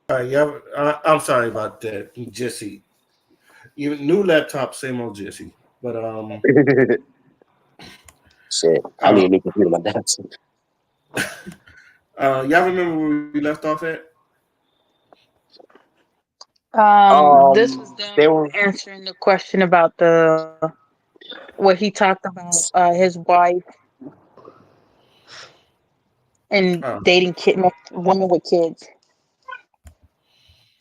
Yeah, I'm sorry about that, Jesse. Even new laptop, same old Jesse. But Shit, I uh, need a new computer. My dad's. y'all remember where we left off at? This was They them were. answering the question about the what he talked about his wife and Oh, dating women with kids.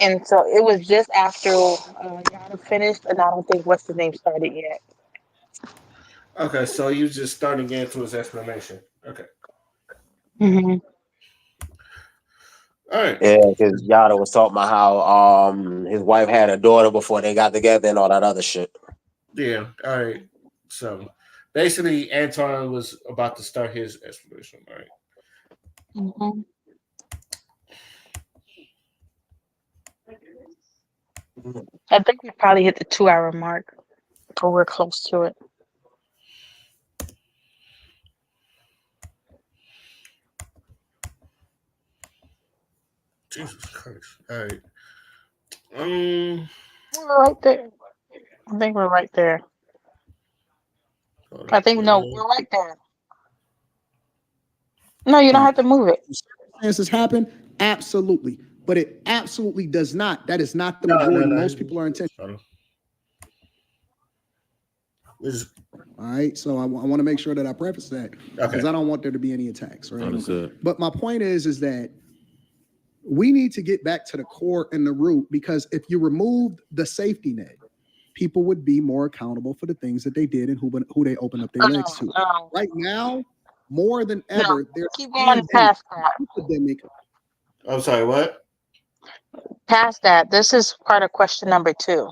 And so it was just after Yana finished, and I don't think what's the name started yet. okay. So you just starting into his explanation. Okay. Hmm. All right. Yeah, because Yada was talking about how his wife had a daughter before they got together and all that other shit. Yeah. All right. So basically, Anton was about to start his explanation. All right. Hmm. I think we probably hit the 2 hour mark, or we're close to it. Jesus Christ. All right. Um. We're right there. I think we're right there. Hold I up, think no, man. we're right there. No, you don't have to move it. Circumstances happen, absolutely, but it absolutely does not. That is not the No, no, majority. no. Most people are intentional. Hold on. This All right, so I want to make sure that I preface that okay. because I don't want there to be any attacks. Right. Understood. But my point is that we need to get back to the core and the root because if you removed the safety net, people would be more accountable for the things that they did and who they opened up their legs to. No, Right now, more than no, ever, there's keep a going pandemic, past that. epidemic. I'm sorry. What? Past that. This is part of question number two.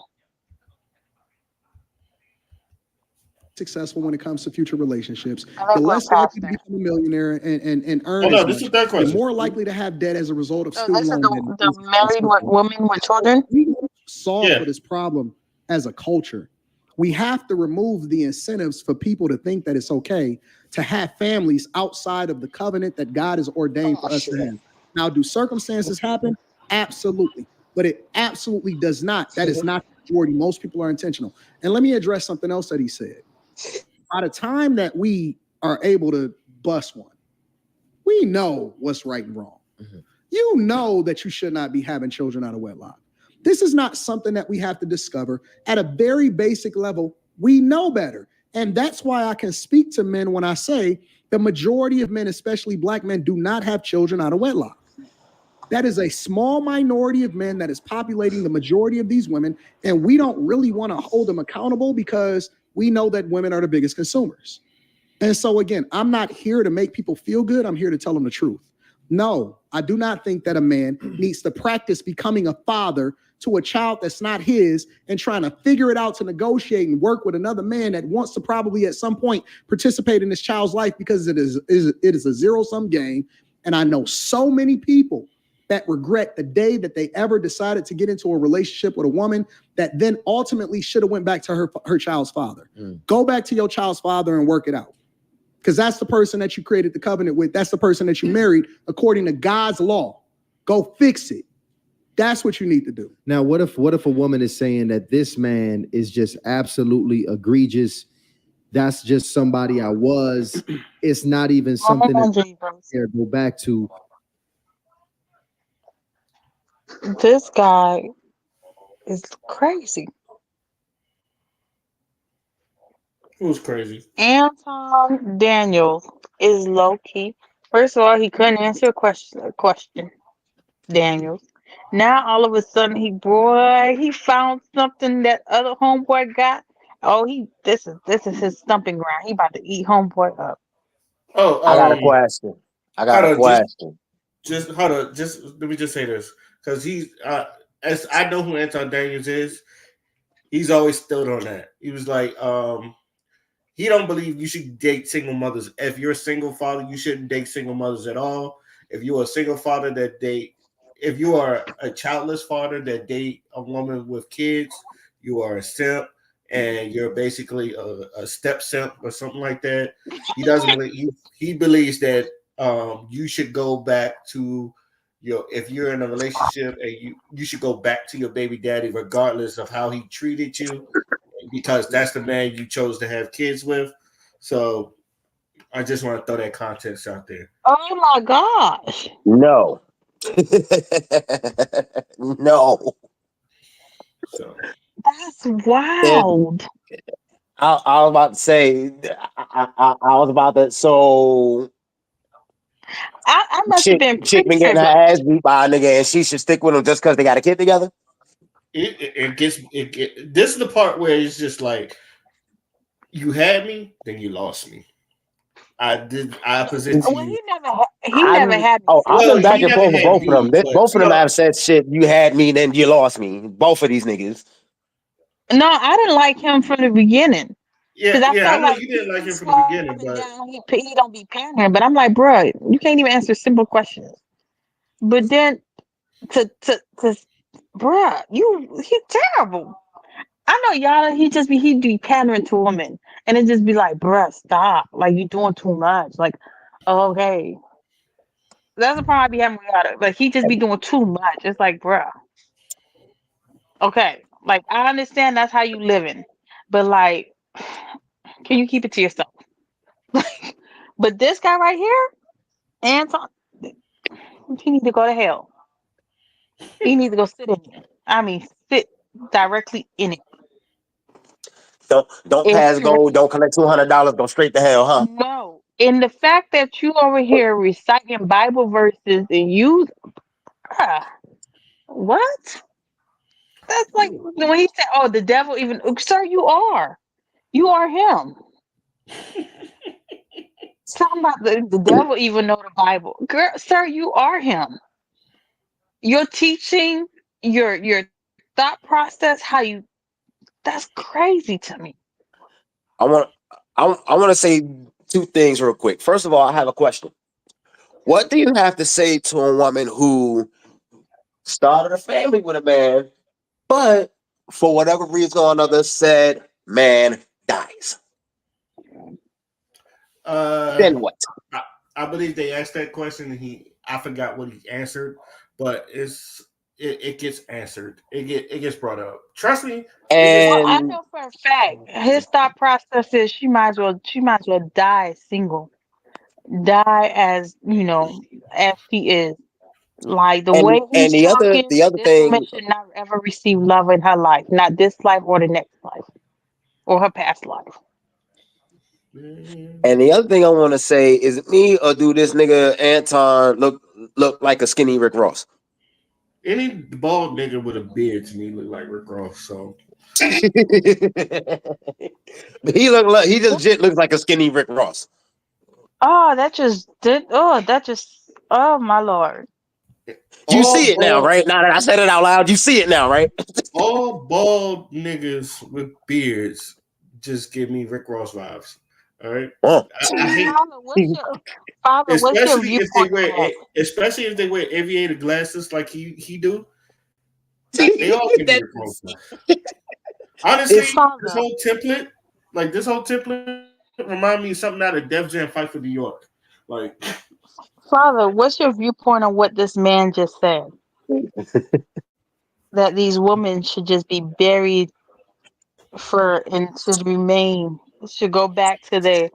Successful when it comes to future relationships. I You're think we're less past likely to that. become a millionaire and Oh earn no. as This is much. the third You're question. more likely to have debt as a result of So student this is loan debt and the things like married that. women with children. We solve Yeah. for this problem as a culture. We have to remove the incentives for people to think that it's okay to have families outside of the covenant that God has ordained Oh for us to shit. have. Now, do circumstances happen? Absolutely. But it absolutely does not. That is not the majority. Most people are intentional. And let me address something else that he said. By the time that we are able to bust one, we know what's right and wrong. Mm-hmm. You know that you should not be having children out of wedlock. This is not something that we have to discover. At a very basic level, we know better. And that's why I can speak to men when I say the majority of men, especially black men, do not have children out of wedlock. That is a small minority of men that is populating the majority of these women. And we don't really want to hold them accountable because we know that women are the biggest consumers. And so, again, I'm not here to make people feel good. I'm here to tell them the truth. No, I do not think that a man needs to practice becoming a father to a child that's not his and trying to figure it out to negotiate and work with another man that wants to probably at some point participate in this child's life because it is a zero-sum game. And I know so many people that regret the day that they ever decided to get into a relationship with a woman that then ultimately should have went back to her child's father. Go back to your child's father and work it out. Because that's the person that you created the covenant with. That's the person that you married according to God's law. Go fix it. That's what you need to do. Now, what if a woman is saying that this man is just absolutely egregious? That's just somebody I was. It's not even something that I go back to. This guy is crazy. Who's crazy? Anton Daniels is low key. First of all, he couldn't answer a question. Daniels. Now all of a sudden he found something that other homeboy got. Oh, this is his stumping ground. He about to eat homeboy up. I got Oh, a question. I got hold a on. question. Just hold on. Just let me just say this because he's as I know who Anton Daniels is. He's always stood on that. He was like, he don't believe you should date single mothers. If you're a single father, you shouldn't date single mothers at all. If you're a single father that date, if you are a childless father that date a woman with kids, you are a simp, and you're basically a step simp or something like that. He doesn't believe he believes that you should go back to if you're in a relationship and you should go back to your baby daddy regardless of how he treated you because that's the man you chose to have kids with. So I just want to throw that context out there. Oh my gosh. No. No. So That's If wild. I was about to say, I was about to. So, I must have chick, been chick been getting her pre-triggered. ass beat by a nigga, and she should stick with him just because they got a kid together. this is the part where it's just like you had me, then you lost me. I present to Well, you. he never had me I've Well, been single. back he and never forth with had both of them. me, but Both of them have said shit. You had me, then you lost me. Both of these niggas. No, I didn't like him from the beginning yeah, because I yeah, I felt know like you he didn't like be him from the beginning, swerving but down. He don't be pandering. But I'm like, bruh, you can't even answer simple questions. But then to bruh, he terrible. I know y'all. He'd be pandering to women, and it just be like, bruh, stop. Like you doing too much. Like, okay, that's the problem I be having with y'all. Like he just be doing too much. It's like, bruh, okay. Like I understand that's how you living, but like, can you keep it to yourself? But this guy right here, Anton, he need to go to hell. He needs to go sit in it. I mean, sit directly in it. Don't It's pass go. Don't collect $200. Go straight to hell, huh? no. And the fact that you over here reciting Bible verses and you, ah, what? That's like when he said, "Oh, the devil even." Sir, you are him. Talking about the devil even know the Bible, girl, sir, you are him. Your teaching, your thought process, how you that's crazy to me. I want. I want to say two things real quick. First of all, I have a question. What do you have to say to a woman who started a family with a man, but for whatever reason or another said man dies? uh, Then what? I, I believe they asked that question and I forgot what he answered, but it gets answered. It gets brought up. Trust me, it gets Well, brought I up. And know for a fact his thought process is she might as well die single, die as as she is. Like the way and he's talking, the other this woman thing should not ever receive love in her life, not this life or the next life or her past life. and the other thing I want to say is it me or do this nigga Anton look like a skinny Rick Ross? Any bald nigga with a beard to me look like Rick Ross. So He just looks like a skinny Rick Ross. Oh my lord. You all see it now, bald, right? Now that I said it out loud, you see it now, right? all bald niggas with beards just give me Rick Ross vibes. All right, Oh. I hate, Father, what's your viewpoint on that? especially if they wear aviator glasses like he do. They all give me Rick Ross That's vibes. Honestly, it's this Father, whole template, remind me of something out of Def Jam Fight for New York. Like, Father, what's your viewpoint on what this man just said? That these women should just be buried and should remain, should go back to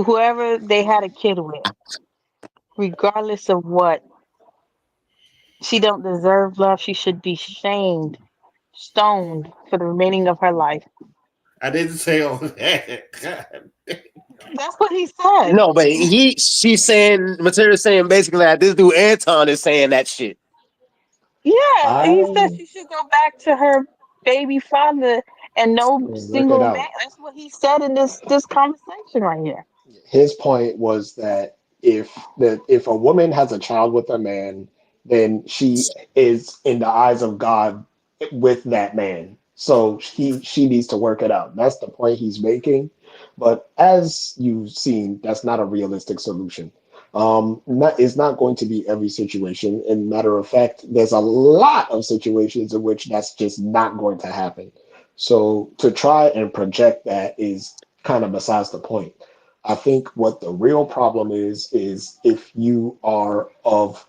whoever they had a kid with, regardless of what. She don't deserve love. She should be shamed, stoned for the remaining of her life. I didn't say all that. God. That's what he said. no, but she's saying material saying basically that this dude Anton is saying that shit. Yeah, he said I she should go back to her baby father and no work it single man. out. That's what he said in this conversation right here. His point was that if a woman has a child with a man, then she is in the eyes of God with that man. So she needs to work it out. That's the point he's making. But as you've seen, that's not a realistic solution. It's not going to be every situation. And matter of fact, there's a lot of situations in which that's just not going to happen. So to try and project that is kind of besides the point. I think what the real problem is if you are of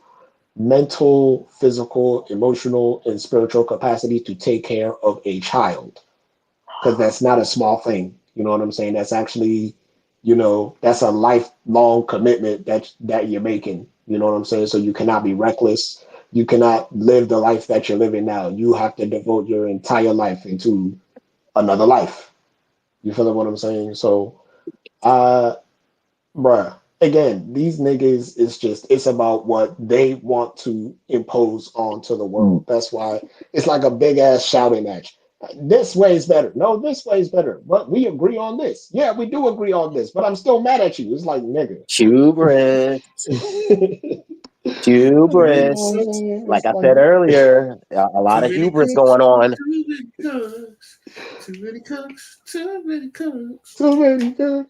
mental, physical, emotional, and spiritual capacity to take care of a child. Because that's not a small thing. You know what I'm saying? That's actually, that's a lifelong commitment that you're making. You know what I'm saying? So you cannot be reckless. You cannot live the life that you're living now. You have to devote your entire life into another life. You feel what I'm saying? So, uh, bruh, again, these niggas is just, it's about what they want to impose onto the world. That's why it's like a big ass shouting match. This way is better. No, this way is better. But we agree on this. Yeah, we do agree on this, but I'm still mad at you. It's like, nigga. Hubris, You know hubris. what I'm saying? Like It's I like, said earlier, a lot Too of many hubris cooks, going on. too many cooks, too many cooks, too many cooks. too many good.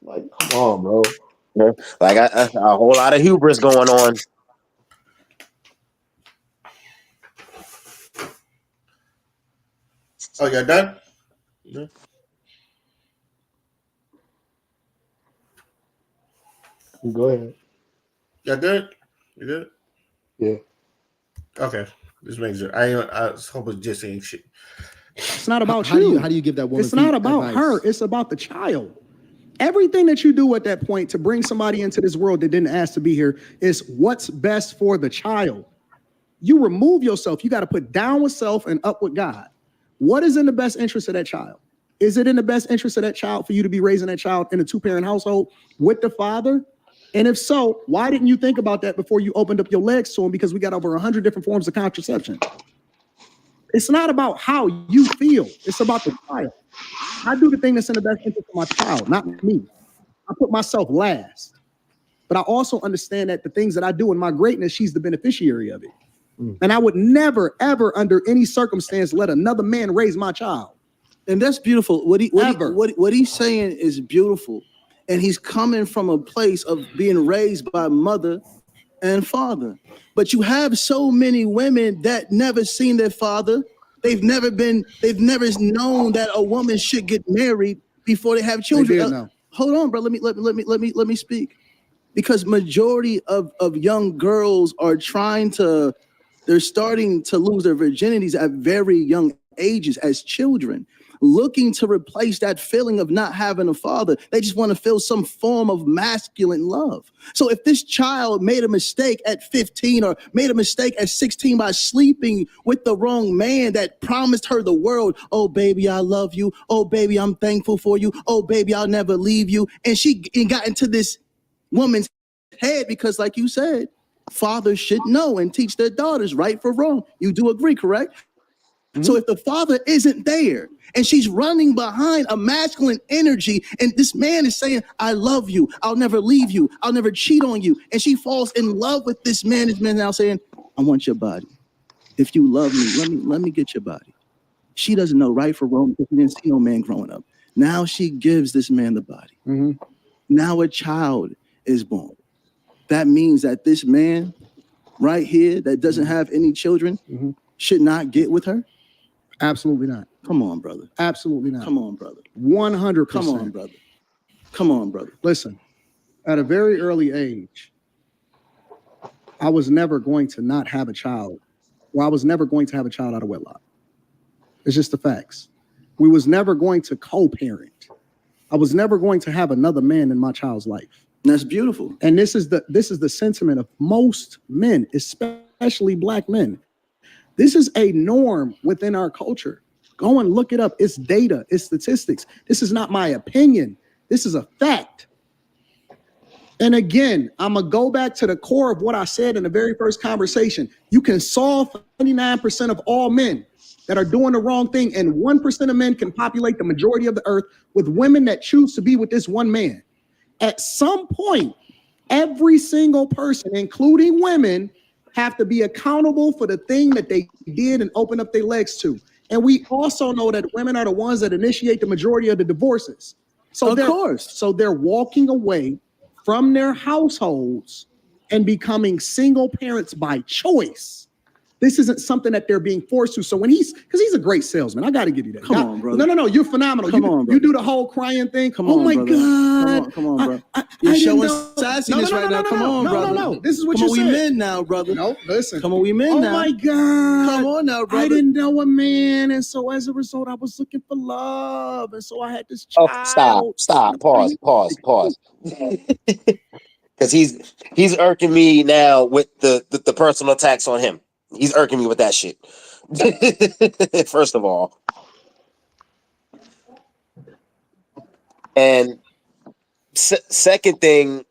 Like, come on, bro. Like a whole lot of hubris going on. Oh, y'all done? Yeah. Go ahead. Y'all good? You good? Yeah. Okay. Just make sure. I was hoping just ain't shit. It's not about How you. do you give that woman It's not pe- about advice? her. It's about the child. Everything that you do at that point to bring somebody into this world that didn't ask to be here is what's best for the child. You remove yourself. You got to put down with self and up with God. What is in the best interest of that child? Is it in the best interest of that child for you to be raising that child in a two-parent household with the father? And if so, why didn't you think about that before you opened up your legs to him? Because we got over 100 different forms of contraception. It's not about how you feel. It's about the child. I do the thing that's in the best interest of my child, not me. I put myself last. But I also understand that the things that I do in my greatness, she's the beneficiary of it. And I would never, ever, under any circumstance, let another man raise my child. And that's beautiful. What he's saying is beautiful. And he's coming from a place of being raised by mother and father. But you have so many women that never seen their father. They've never known that a woman should get married before they have children. They did know. Hold on, bro. Let me speak. Because majority of young girls are they're starting to lose their virginities at very young ages as children, looking to replace that feeling of not having a father. They just want to feel some form of masculine love. So if this child made a mistake at 15 or made a mistake at 16 by sleeping with the wrong man that promised her the world, oh, baby, I love you. Oh, baby, I'm thankful for you. Oh, baby, I'll never leave you. And she got into this woman's head because, like you said, fathers should know and teach their daughters right for wrong. You do agree, correct? Mm-hmm. So if the father isn't there and she's running behind a masculine energy and this man is saying, I love you, I'll never leave you, I'll never cheat on you, and she falls in love with this man now saying, I want your body. If you love me, let me get your body. She doesn't know right from wrong because she didn't see no man growing up. Now she gives this man the body. Mm-hmm. Now a child is born. That means that this man right here that doesn't have any children should not get with her? Absolutely not. Come on, brother. Absolutely not. Come on, brother. 100%. Come on, brother. Come on, brother. Listen, at a very early age, I was never going to not have a child. Well, I was never going to have a child out of wedlock. It's just the facts. We was never going to co-parent. I was never going to have another man in my child's life. That's beautiful. And this is the sentiment of most men, especially black men. This is a norm within our culture. Go and look it up. It's data, it's statistics. This is not my opinion. This is a fact. And again, I'm going to go back to the core of what I said in the very first conversation. You can solve 99% of all men that are doing the wrong thing, and 1% of men can populate the majority of the earth with women that choose to be with this one man. At some point, every single person, including women, have to be accountable for the thing that they did and open up their legs to. And we also know that women are the ones that initiate the majority of the divorces. So they're walking away from their households and becoming single parents by choice. This isn't something that they're being forced to. So when because he's a great salesman, I got to give you that. Come on, brother. No, you're phenomenal. You do the whole crying thing. Come on, oh my brother. God. Come on, bro. I You're didn't showing know. sassiness right now. Come on, brother. No. This is what Come you on, said. we men now, brother. No, listen. Come on, we men now. Oh my God. Come on now, brother. I didn't know a man, and so as a result, I was looking for love, and so I had this child. Oh, stop. Pause. Because he's irking me now with the personal attacks on him. He's irking me with that shit. First of all. And second thing,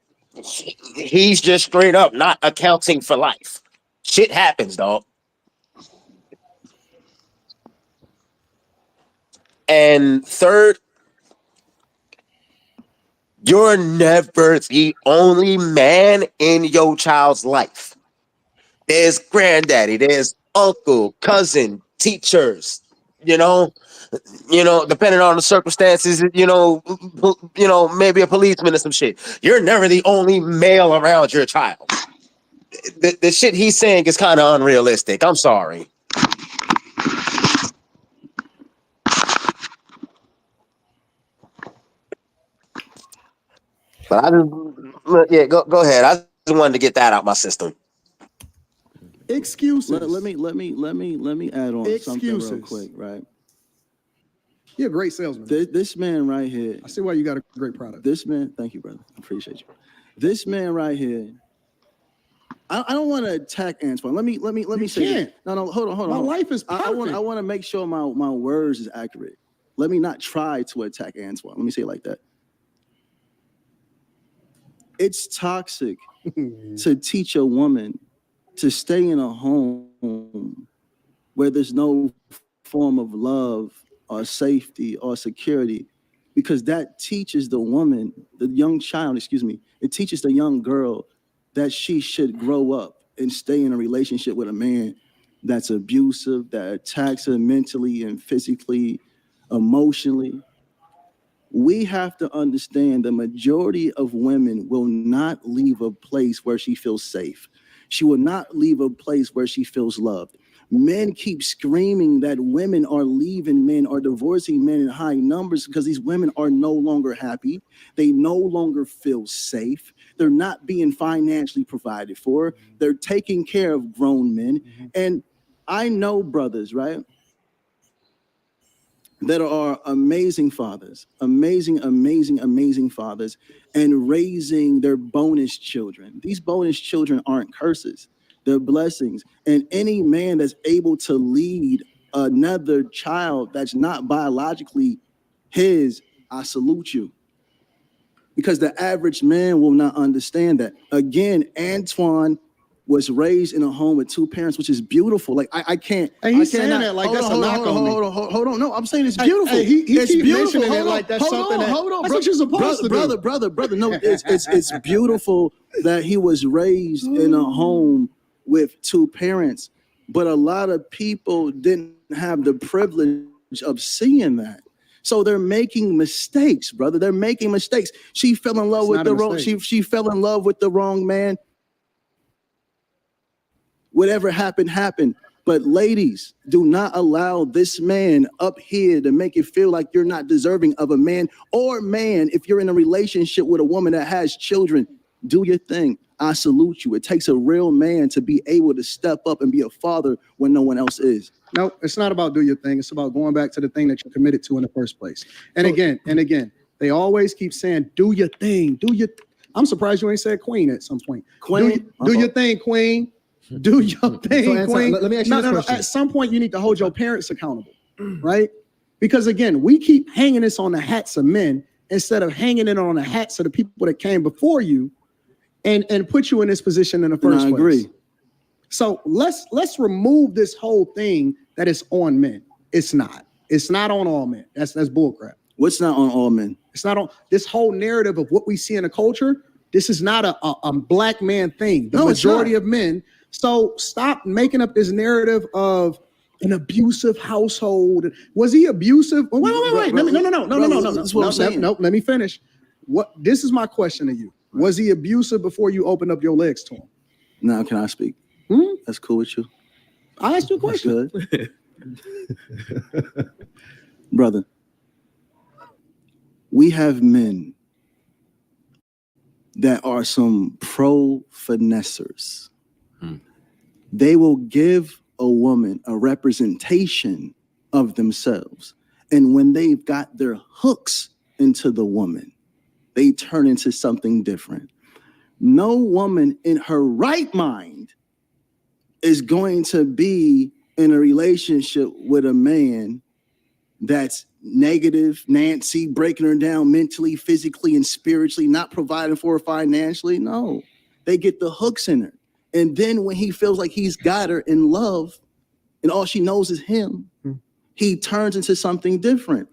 he's just straight up not accounting for life. Shit happens, dog. And third, you're never the only man in your child's life. There's granddaddy, there's uncle, cousin, teachers, depending on the circumstances, maybe a policeman or some shit. You're never the only male around your child. The shit he's saying is kind of unrealistic. I'm sorry. But go ahead. I just wanted to get that out my system. Excuses. Let me add on something real quick, right? You're a great salesman. This man right here. I see why you got a great product. This man, thank you, brother. I appreciate you. This man right here. I don't want to attack Antoine. Let me say this. No, hold on. My life is perfect. I want to make sure my words is accurate. Let me not try to attack Antoine. Let me say it like that. It's toxic to teach a woman to stay in a home where there's no form of love or safety or security, because that teaches the woman, the young child, it teaches the young girl that she should grow up and stay in a relationship with a man that's abusive, that attacks her mentally and physically, emotionally. We have to understand the majority of women will not leave a place where she feels safe. She will not leave a place where she feels loved. Men keep screaming that women are leaving men or divorcing men in high numbers because these women are no longer happy. They no longer feel safe. They're not being financially provided for. They're taking care of grown men. And I know brothers, right, that are amazing fathers, amazing fathers, and raising their bonus children. These bonus children aren't curses, they're blessings. And any man that's able to lead another child that's not biologically his, I salute you. Because the average man will not understand that. Again, Antoine was raised in a home with two parents, which is beautiful. Like I can't. And he's saying that like that's a knock on me. Hold on. No, I'm saying it's beautiful. He it's keep beautiful. mentioning it like that's something that's what you're supposed to do. Brother. No, it's beautiful that he was raised in a home with two parents, but a lot of people didn't have the privilege of seeing that. So they're making mistakes, brother. They're making mistakes. She fell in love with the wrong. She fell in love with the wrong man. Whatever happened. But ladies, do not allow this man up here to make you feel like you're not deserving of a man. Or man, if you're in a relationship with a woman that has children, do your thing. I salute you. It takes a real man to be able to step up and be a father when no one else is. No, it's not about do your thing. It's about going back to the thing that you're committed to in the first place. And again, they always keep saying, do your thing. I'm surprised you ain't said queen at some point. Queen? Do your thing, queen. Do your thing, queen. Let me ask you this question. At some point, you need to hold your parents accountable, right? Because again, we keep hanging this on the hats of men instead of hanging it on the hats of the people that came before you and put you in this position in the first place. I agree. So let's remove this whole thing that is on men. It's not. It's not on all men. That's bullcrap. What's not on all men? It's not on this whole narrative of what we see in the culture. This is not a black man thing. The majority of men. So stop making up this narrative of an abusive household. Was he abusive? Wait. No. That's what I'm saying. No, let me finish. This is my question to you. Was he abusive before you opened up your legs to him? Now, can I speak? That's cool with you. I asked you a question, brother. We have men that are some pro finessers. They will give a woman a representation of themselves. And when they've got their hooks into the woman, they turn into something different. No woman in her right mind is going to be in a relationship with a man that's negative, Nancy, breaking her down mentally, physically, and spiritually, not providing for her financially. No, they get the hooks in her. And then when he feels like he's got her in love and all she knows is him, he turns into something different.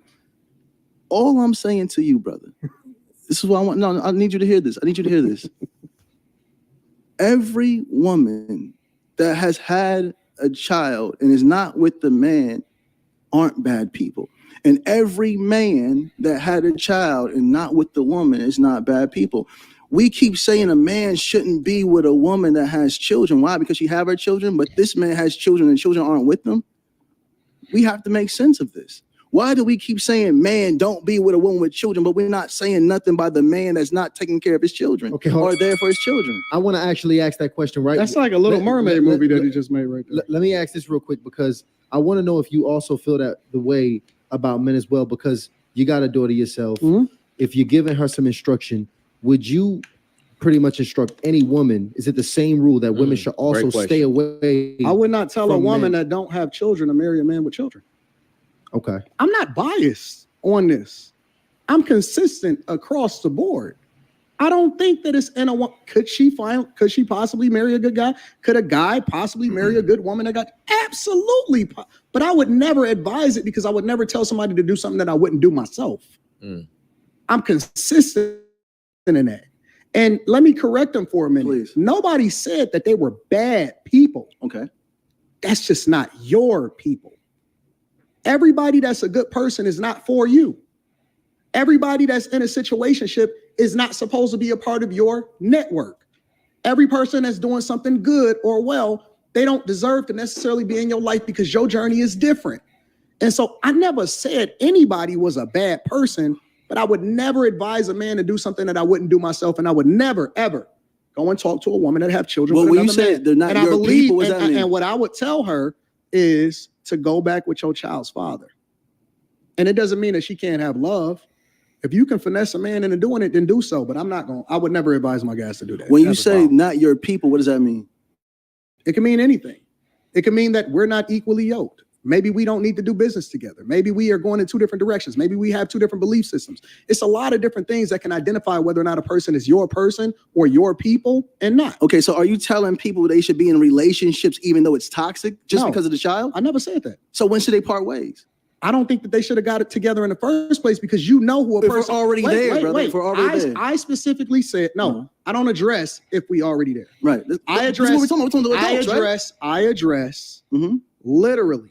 All I'm saying to you, brother, this is what I want. No, I need you to hear this. I need you to hear this. Every woman that has had a child and is not with the man aren't bad people. And every man that had a child and not with the woman is not bad people. We keep saying a man shouldn't be with a woman that has children. Why? Because she have her children, but this man has children and children aren't with them. We have to make sense of this. Why do we keep saying, man, don't be with a woman with children, but we're not saying nothing by the man that's not taking care of his children or there for his children? I want to actually ask that question, right? That's like a Little Mermaid movie that he just made right there. Let me ask this real quick, because I want to know if you also feel that the way about men as well, because you got a daughter yourself. If you're giving her some instruction, would you pretty much instruct any woman? Is it the same rule that women should also stay away? I would not tell a woman that don't have children to marry a man with children. Okay. I'm not biased on this. I'm consistent across the board. I don't think that it's in a could she possibly marry a good guy? Could a guy possibly marry a good woman that got absolutely, but I would never advise it because I would never tell somebody to do something that I wouldn't do myself. I'm consistent in that. And let me correct them for a minute. Please. Nobody said that they were bad people. Okay. That's just not your people. Everybody that's a good person is not for you. Everybody that's in a situationship is not supposed to be a part of your network. Every person that's doing something good or well, they don't deserve to necessarily be in your life because your journey is different. And so I never said anybody was a bad person, but I would never advise a man to do something that I wouldn't do myself. And I would never, ever go and talk to a woman that have children. Well, with when you another said man. they're not and your I believe, people, what does that mean? And what I would tell her is to go back with your child's father. And it doesn't mean that she can't have love. If you can finesse a man into doing it, then do so. But I would never advise my guys to do that. When you say not your people, what does that mean? It can mean anything. It can mean that we're not equally yoked. Maybe we don't need to do business together. Maybe we are going in two different directions. Maybe we have two different belief systems. It's a lot of different things that can identify whether or not a person is your person or your people and not. Okay, so are you telling people they should be in relationships even though it's toxic just because of the child? I never said that. So when should they part ways? I don't think that they should have got it together in the first place because you know who a person. We're already there, brother. If we're already there. I specifically said no. I don't address if we already there. Right. I address. I address. Literally,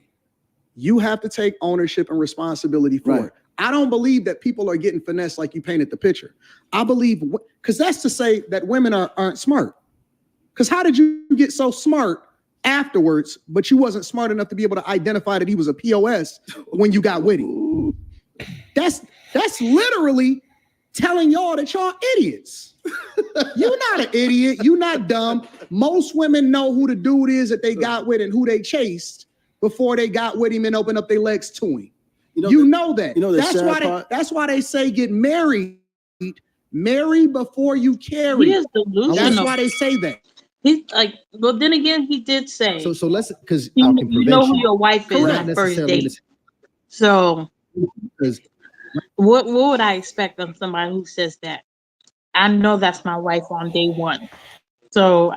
you have to take ownership and responsibility for it. I don't believe that people are getting finessed like you painted the picture. I believe because that's to say that women aren't smart. Because how did you get so smart afterwards, but you wasn't smart enough to be able to identify that he was a POS when you got with him? That's literally telling y'all that y'all idiots. You're not an idiot. You're not dumb. Most women know who the dude is that they got with and who they chased before they got with him and opened up their legs to him. You know that. That's why they say get married. Marry before you carry. He is delusional. That's why they say that. He's like, well, then again, he did say. So let's, because you know who your wife is not on first necessarily date. So what would I expect of somebody who says that? I know that's my wife on day one. So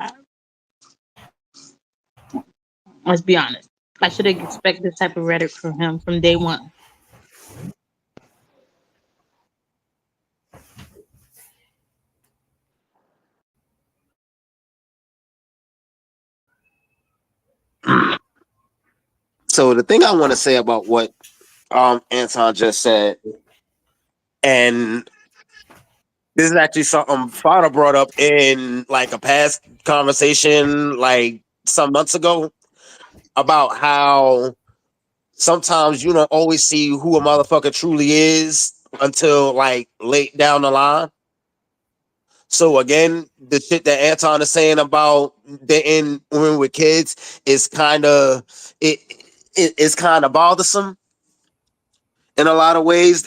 let's be honest. I should expect this type of rhetoric from him from day one. So the thing I want to say about what Anton just said, and this is actually something Fada brought up in like a past conversation like some months ago. about how sometimes you don't always see who a motherfucker truly is until like late down the line. So again, the shit that Anton is saying about dating women with kids is it, it's kind of bothersome in a lot of ways.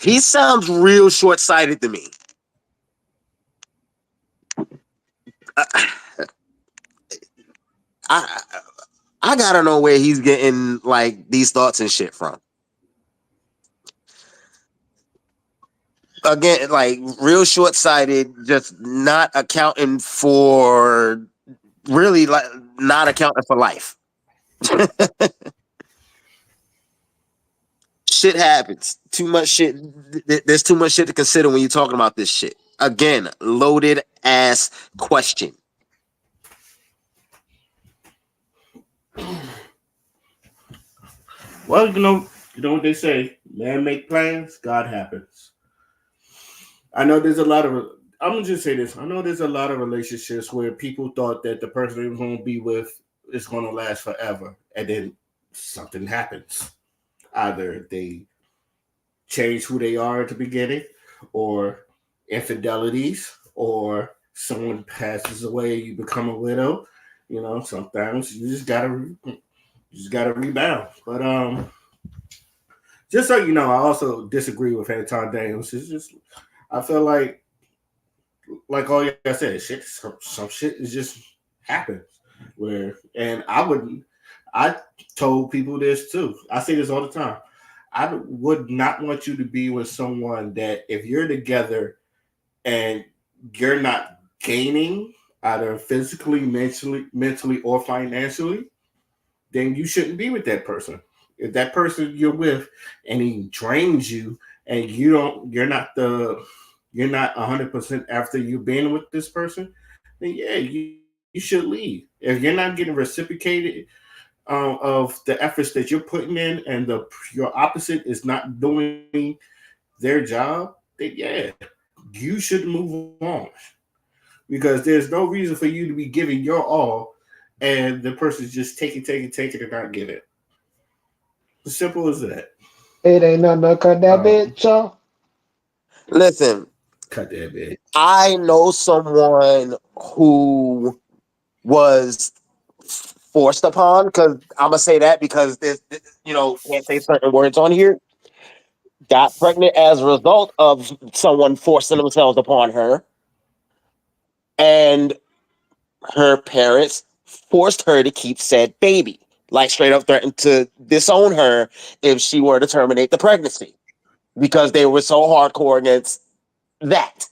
He sounds real short sighted to me. I I gotta know where he's getting like these thoughts and shit from. Again, like real short sighted, just not accounting for really like not accounting for life. Shit happens. Too much shit. There's too much shit to consider when you're talking about this shit. Again, loaded ass question. Well, you know what they say: man make plans, God happens. I know there's a lot of. I'm gonna just say this. I know there's a lot of relationships where people thought that the person they were going to be with is going to last forever, and then something happens. Either they change who they are at the beginning, or infidelities, or someone passes away, you become a widow. Sometimes you just gotta rebound. But just so you know, I also disagree with Anton Daniels. It's just I feel like all y'all said, some shit is just happens. And I told people this too. I say this all the time. I would not want you to be with someone that if you're together and you're not gaining either physically, mentally, or financially, then you shouldn't be with that person. If that person you're with and he drains you and you're not 100% after you being with this person, then yeah, you should leave. If you're not getting reciprocated of the efforts that you're putting in, and your opposite is not doing their job, then yeah, you should move on, because there's no reason for you to be giving your all and the person's just taking and not giving. As simple as that. It ain't nothing to cut that Um, bitch off. Listen, cut that bit. I know someone who was forced upon, because I'm gonna say that because there's can't say certain words on here. Got pregnant as a result of someone forcing themselves upon her, and her parents forced her to keep said baby. Like straight up threatened to disown her if she were to terminate the pregnancy because they were so hardcore against that.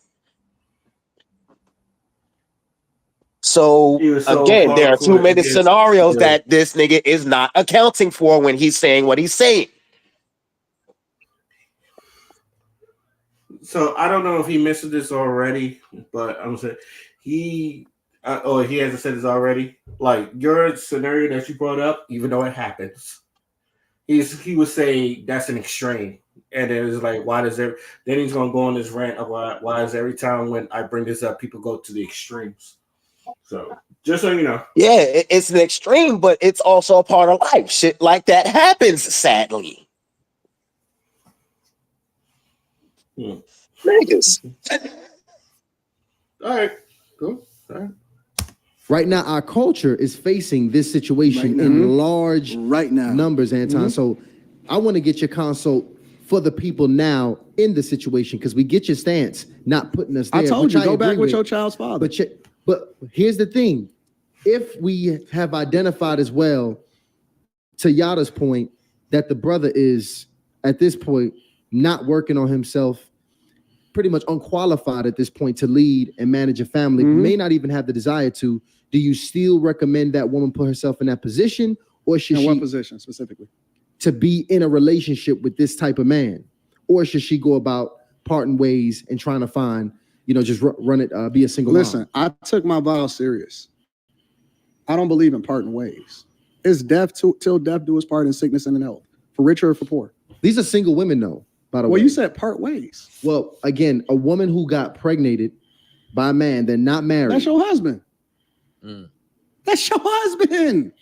So He was so again, there are too hardcore many against scenarios the. that this nigga is not accounting for when he's saying what he's saying. So I don't know if he missed this already, but I'm saying he. Or he hasn't said this already. Like your scenario that you brought up, even though it happens, he would say that's an extreme, and it was like, why does there? Then he's gonna go on this rant of why is every time when I bring this up, people go to the extremes. So just so you know, Yeah, it's an extreme, but it's also a part of life. Shit like that happens, sadly. Niggas. all right, cool, all right. Right now, our culture is facing this situation Right in large now. numbers, Anton. So I want to get your consult for the people now in the situation, because we get your stance, not putting us there. I told which you, go back agree with your child's father. But here's the thing. If we have identified as well, to Yada's point, that the brother is, at this point, not working on himself, pretty much unqualified at this point to lead and manage a family, may not even have the desire to, do you still recommend that woman put herself in that position? Or should In she, what position specifically? to be in a relationship with this type of man? Or should she go about parting ways and trying to find, just run it, be a single Listen, mom? I took my vow serious. I don't believe in parting ways. It's death till death do us part in sickness and in health, for richer or for poor. These are single women, though, by the way. Well, you said part ways. Well, again, a woman who got pregnated by a man, they're not married. That's your husband. Mm. That's your husband.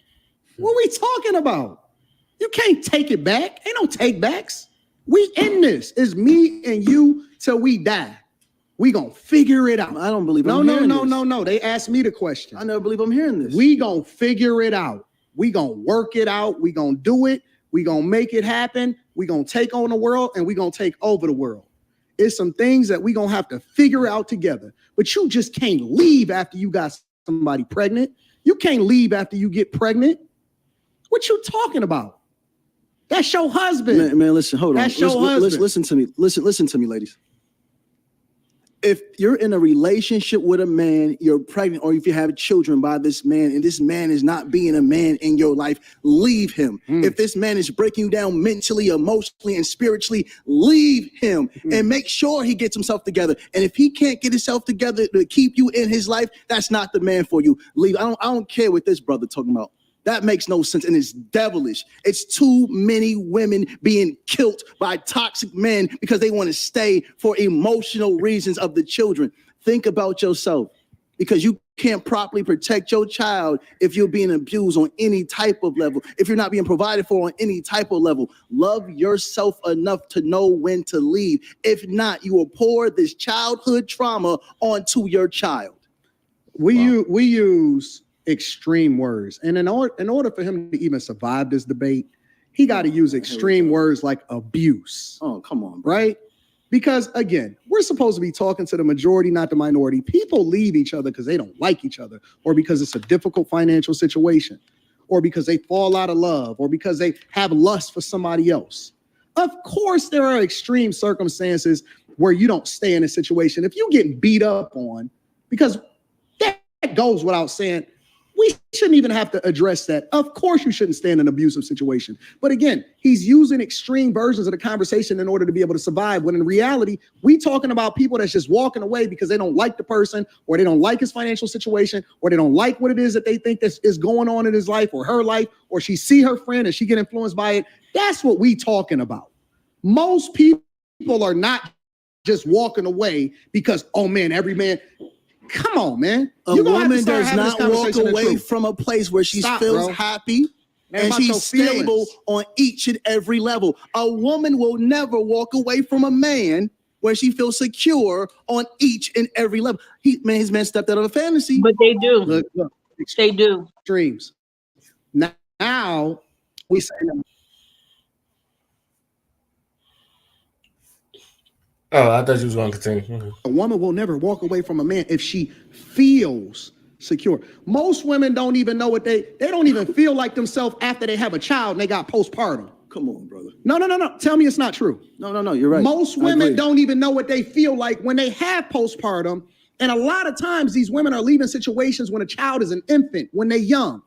What are we talking about? You can't take it back. Ain't no take backs. We in this. It's me and you till we die. We gonna figure it out. I don't believe No, I'm no, hearing no, this. no, no. They asked me the question. I never believe I'm hearing this. We gonna figure it out. We gonna work it out. We gonna do it. We gonna make it happen. We gonna take on the world and we gonna take over the world. It's some things that we gonna have to figure out together. But you just can't leave after you got somebody pregnant. You can't leave after you get pregnant. What you talking about? That's your husband. Man, listen, hold on. That's your husband. Listen to me. Listen to me, ladies. If you're in a relationship with a man, you're pregnant, or if you have children by this man, and this man is not being a man in your life, leave him. If this man is breaking you down mentally, emotionally, and spiritually, leave him and make sure he gets himself together. And if he can't get himself together to keep you in his life, that's not the man for you. Leave. I don't care what this brother talking about. That makes no sense, and it's devilish. It's too many women being killed by toxic men because they want to stay for emotional reasons of the children. Think about yourself, because you can't properly protect your child if you're being abused on any type of level, if you're not being provided for on any type of level. Love yourself enough to know when to leave. If not, you will pour this childhood trauma onto your child. We use extreme words, and in order for him to even survive this debate, he got to use extreme words like abuse. Oh, come on, bro. Right? Because again, we're supposed to be talking to the majority, not the minority. People leave each other because they don't like each other, or because it's a difficult financial situation, or because they fall out of love, or because they have lust for somebody else. Of course, there are extreme circumstances where you don't stay in a situation. If you're getting beat up on, because that goes without saying, we shouldn't even have to address that. Of course, you shouldn't stay in an abusive situation. But again, he's using extreme versions of the conversation in order to be able to survive. When in reality, we talking about people that's just walking away because they don't like the person, or they don't like his financial situation, or they don't like what it is that they think that is going on in his life or her life, or she see her friend and she get influenced by it. That's what we talking about. Most people are not just walking away because, oh man, every man. Come on, man. A woman does not walk away from a place where she feels happy and she's stable on each and every level. A woman will never walk away from a man where she feels secure on each and every level. His man stepped out of a fantasy. But they do. Look, They do. Extremes. Now we say, Oh, I thought you was going to continue. a woman will never walk away from a man if she feels secure. Most women don't even know what they don't even feel like themselves after they have a child and they got postpartum. Come on, brother. No. Tell me it's not true. No, you're right. Most women don't even know what they feel like when they have postpartum. And a lot of times these women are leaving situations when a child is an infant, when they're young.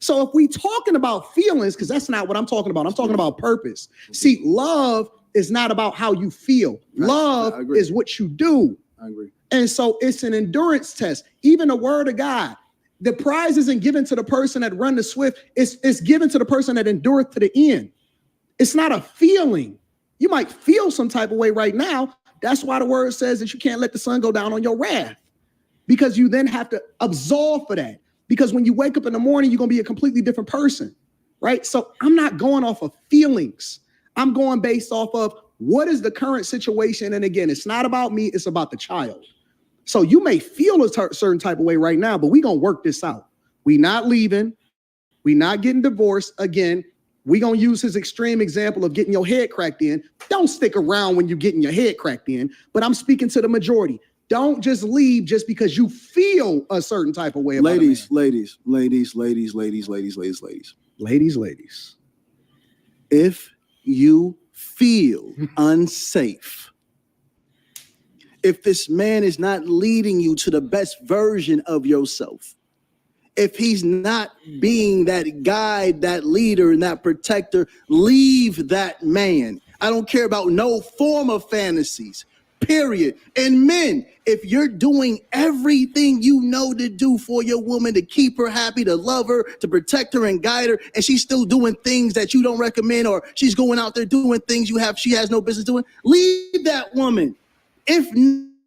So if we talking about feelings, because that's not what I'm talking about. I'm talking about purpose. See, love is not about how you feel. Right. Love is what you do. I agree. And so it's an endurance test. Even the word of God, the prize isn't given to the person that run the swift. It's given to the person that endureth to the end. It's not a feeling. You might feel some type of way right now. That's why the word says that you can't let the sun go down on your wrath, because you then have to absolve for that. Because when you wake up in the morning, you're going to be a completely different person, right? So I'm not going off of feelings. I'm going based off of what is the current situation. And again, it's not about me. It's about the child. So you may feel a certain type of way right now, but we're going to work this out. We not leaving. We not getting divorced. Again, we're going to use his extreme example of getting your head cracked in. Don't stick around when you're getting your head cracked in. But I'm speaking to the majority. Don't just leave just because you feel a certain type of way. Ladies. If you feel unsafe, if this man is not leading you to the best version of yourself, if he's not being that guide, that leader, and that protector, leave that man. I don't care about no form of fantasies, period. And men, if you're doing everything you know to do for your woman, to keep her happy, to love her, to protect her and guide her, and she's still doing things that you don't recommend, or she's going out there doing things she has no business doing, leave that woman. If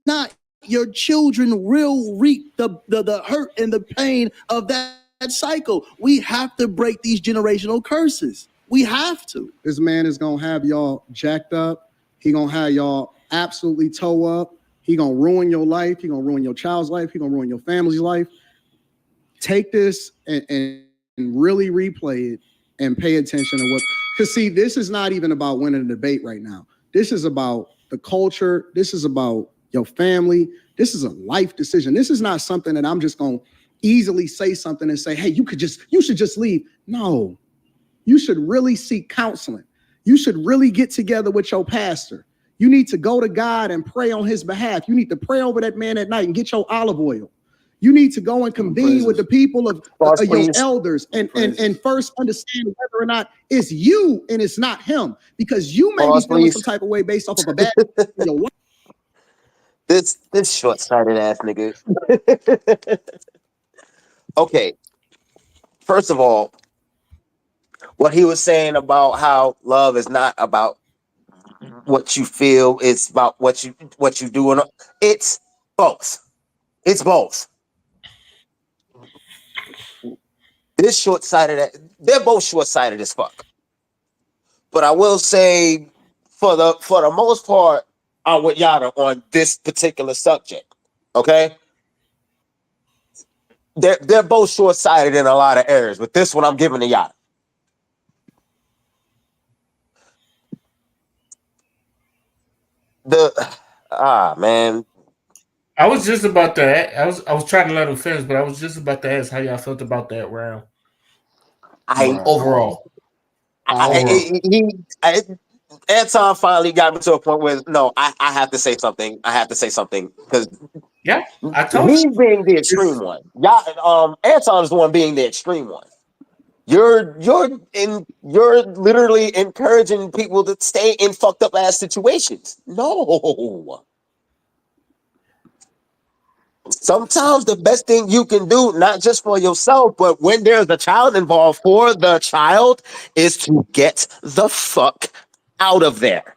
not, your children will reap the hurt and the pain of that cycle. We have to break these generational curses. We have to. This man is gonna have y'all jacked up. He gonna have y'all absolutely toe up. He gonna ruin your life. He gonna ruin your child's life. He gonna ruin your family's life. Take this and really replay it and pay attention to what. Because see, this is not even about winning a debate right now. This is about the culture. This is about your family. This is a life decision. This is not something that I'm just gonna easily say something and say, hey, you should just leave. No, you should really seek counseling. You should really get together with your pastor. You need to go to God and pray on his behalf. You need to pray over that man at night and get your olive oil. You need to go and convene with the people of your elders and first understand whether or not it's you and it's not him, because you may be feeling some type of way based off of a bad in your life. This short-sighted ass nigga. Okay, first of all, what he was saying about how love is not about what you feel, it's about what you do, and it's both. It's both. This short-sighted, they're both short-sighted as fuck. But I will say, for the most part, I'm with Yada on this particular subject. Okay, they're both short-sighted in a lot of areas, but this one I'm giving to Yada. Man. I was just about to. I was trying to let him finish, but I was just about to ask how y'all felt about that round. Overall. Anton finally got me to a point where no, I have to say something. I have to say something because I told he's being the extreme one. Anton is the one being the extreme one. You're literally encouraging people to stay in fucked up ass situations. No. Sometimes the best thing you can do, not just for yourself, but when there's a child involved, for the child, is to get the fuck out of there.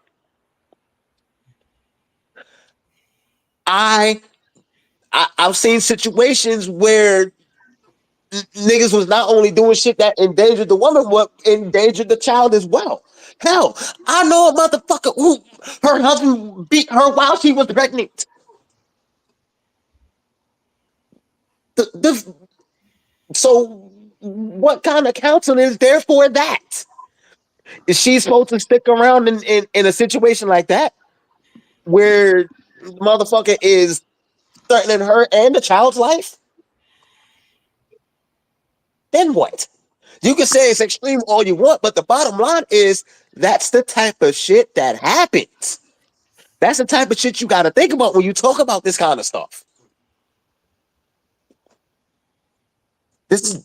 I've seen situations where niggas was not only doing shit that endangered the woman, but endangered the child as well. Hell, I know a motherfucker who her husband beat her while she was pregnant. So what kind of counseling is there for that? Is she supposed to stick around in a situation like that where motherfucker is threatening her and the child's life? Then what? You can say it's extreme all you want, but the bottom line is that's the type of shit that happens. That's the type of shit you got to think about when you talk about this kind of stuff. This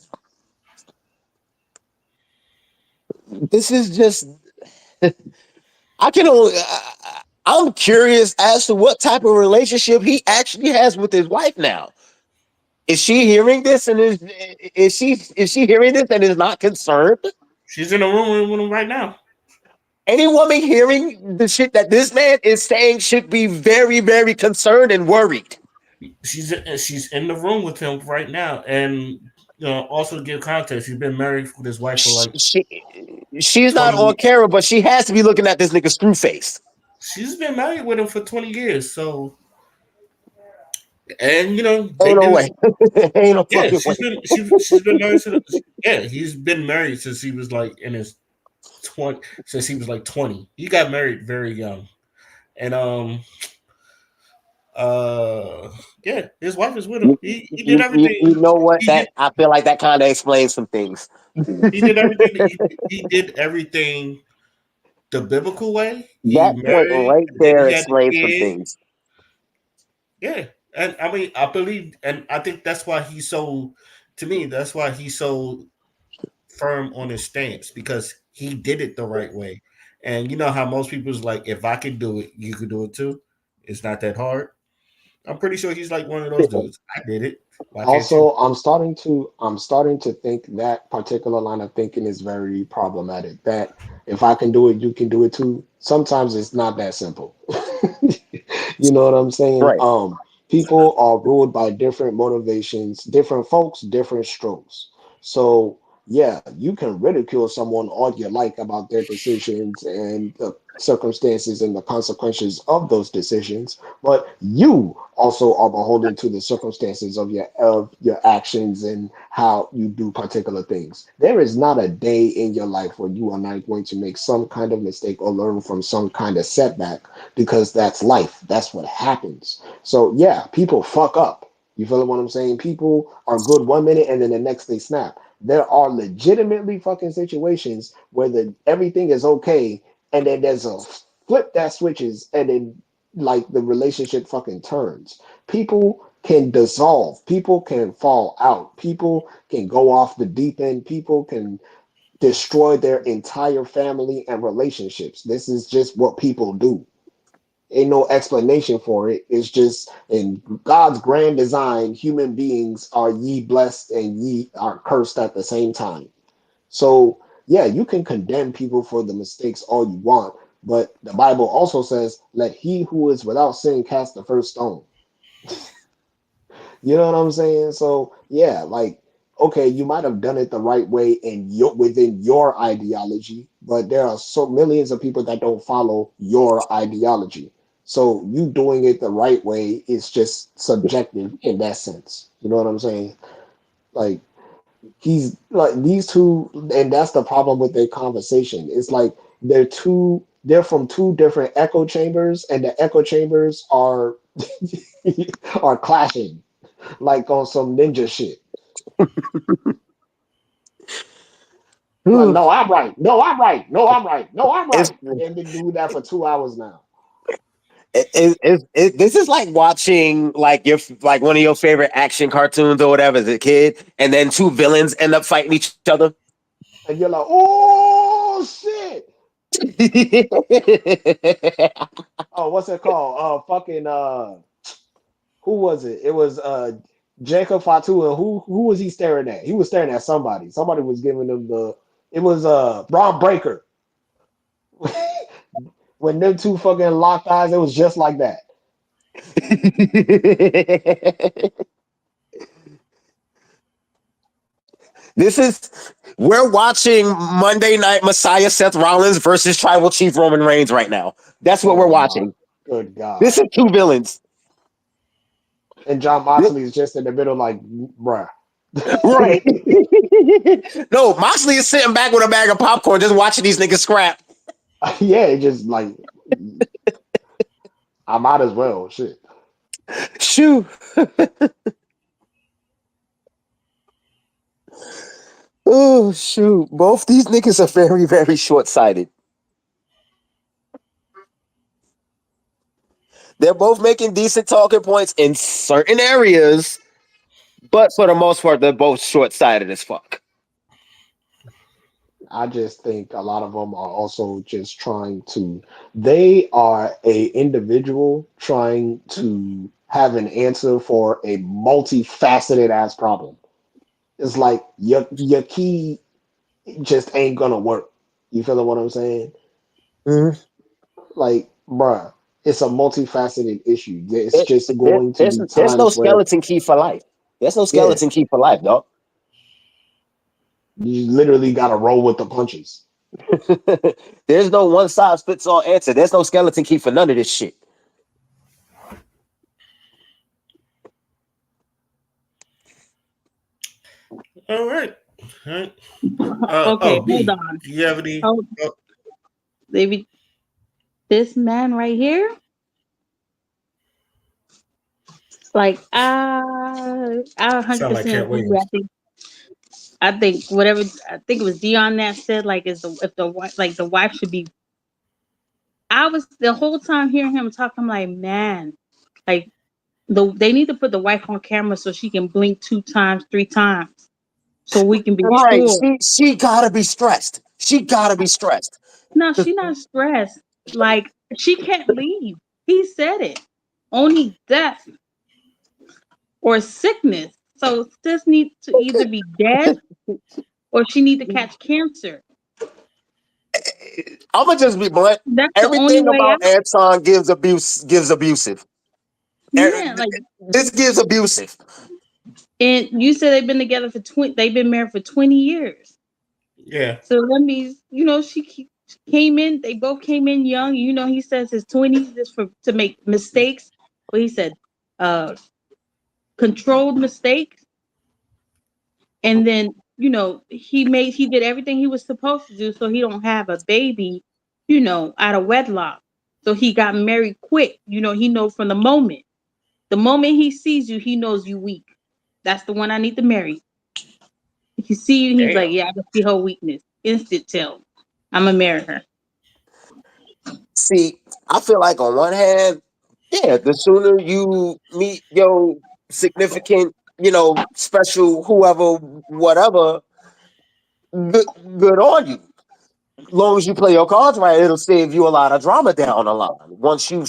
is just I'm curious as to what type of relationship he actually has with his wife now. Is she hearing this and is she hearing this and is not concerned? She's in a room with him right now. Any woman hearing the shit that this man is saying should be very, very concerned and worried. She's in the room with him right now, and also to give context, he's been married with his wife for like she's not on camera, but she has to be looking at this nigga's screw face. She's been married with him for 20 years, so and ain't no way. Ain't no fucking way. She's been married he's been married since he was like in his 20 since he was like 20. He got married very young. And his wife is with him. He did everything. You know what? I feel like that kind of explains some things. He did everything. He did everything the biblical way. That point right there explains some things. Yeah, and I mean, I believe, and I think that's why he's so. To me, that's why he's so firm on his stance, because he did it the right way. And you know how most people's like, if I can do it, you could do it too. It's not that hard. I'm pretty sure he's like one of those dudes. I did it. Also, I'm starting to think that particular line of thinking is very problematic. That if I can do it, you can do it too. Sometimes it's not that simple. You know what I'm saying? Right. People are ruled by different motivations, different folks, different strokes. So yeah, you can ridicule someone all you like about their decisions and the circumstances and the consequences of those decisions, but you also are beholden to the circumstances of your actions and how you do particular things. There is not a day in your life where you are not going to make some kind of mistake or learn from some kind of setback, because that's life. That's what happens. So yeah, people fuck up. You feel what I'm saying? People are good 1 minute and then the next they snap. There are legitimately fucking situations where the everything is okay, and then there's a flip that switches, and then like the relationship fucking turns. People can dissolve. People can fall out. People can go off the deep end. People can destroy their entire family and relationships. This is just what people do. Ain't no explanation for it. It's just in God's grand design, human beings are ye blessed and ye are cursed at the same time. So, yeah, you can condemn people for the mistakes all you want, but the Bible also says, let he who is without sin cast the first stone. You know what I'm saying? So yeah, like okay, you might have done it the right way in your within your ideology, but there are so millions of people that don't follow your ideology. So you doing it the right way is just subjective in that sense. You know what I'm saying? Like he's like these two, and that's the problem with their conversation. It's like they're from two different echo chambers, and the echo chambers are are clashing like on some ninja shit. Like, no, I'm right. No, I'm right. No, I'm right. No, I'm It's right. They've been doing that for 2 hours now. this is like watching like one of your favorite action cartoons or whatever as a kid, and then two villains end up fighting each other. And you're like, oh shit. Oh, what's it called? Fucking who was it? It was Jacob Fatu, and who was he staring at? He was staring at somebody. Somebody was giving him the it was Braun Breaker. When them two fucking locked eyes, it was just like that. This is we're watching Monday Night Messiah Seth Rollins versus Tribal Chief Roman Reigns right now. That's what we're Oh my watching. good This God. is two villains. And John Moxley is just in the middle, like, bruh. Right. No, Moxley is sitting back with a bag of popcorn just watching these niggas scrap. Yeah, it just like I might as well. Shit. Shoo. Oh, shoot. Both these niggas are very, very short sighted. They're both making decent talking points in certain areas, but for the most part, they're both short sighted as fuck. I just think a lot of them are also just trying to. They are a individual trying to have an answer for a multifaceted ass problem. It's like your key just ain't gonna work. You feel what I'm saying? Mhm. Like, bruh, it's a multifaceted issue. It's just going to be There's no times where skeleton key for life. There's no yeah, skeleton key for life, dog. you literally got to roll with the punches. There's no one size fits all answer. There's no skeleton key for none of this shit. All right. All right. Okay, hold B, on. do you have any? Oh, baby, this man right here, like I Sound like 100% Cat agree with. Williams. I think whatever I think it was Dion that said like is the if the wife like the wife should be. I was the whole time hearing him talk. I'm like, man, like they need to put the wife on camera so she can blink 2 times, 3 times, so we can be Right. sure. She gotta be stressed. She gotta be stressed. No, she not stressed. Like she can't leave. He said it. Only death or sickness. So sis needs to either be dead or she need to catch cancer. I'ma just be blunt. That's the only Everything way about out. Anton gives abusive. Yeah, like This gives abusive. And you said they've been together for 20, they've been married for 20 years. Yeah. So that means, she came in, they both came in young. He says his 20s is to make mistakes. But he said uh controlled mistakes. And then, he did everything he was supposed to do so he don't have a baby, out of wedlock. So he got married quick. He knows from the moment. The moment he sees you, he knows you weak. That's the one I need to marry. He see you, he's Damn. like, yeah, I can see her weakness. Instant tell. I'm gonna marry her. See, I feel like on one hand, yeah, the sooner you meet your significant, special whoever, whatever, good, good on you. Long as you play your cards right, it'll save you a lot of drama down the line. If you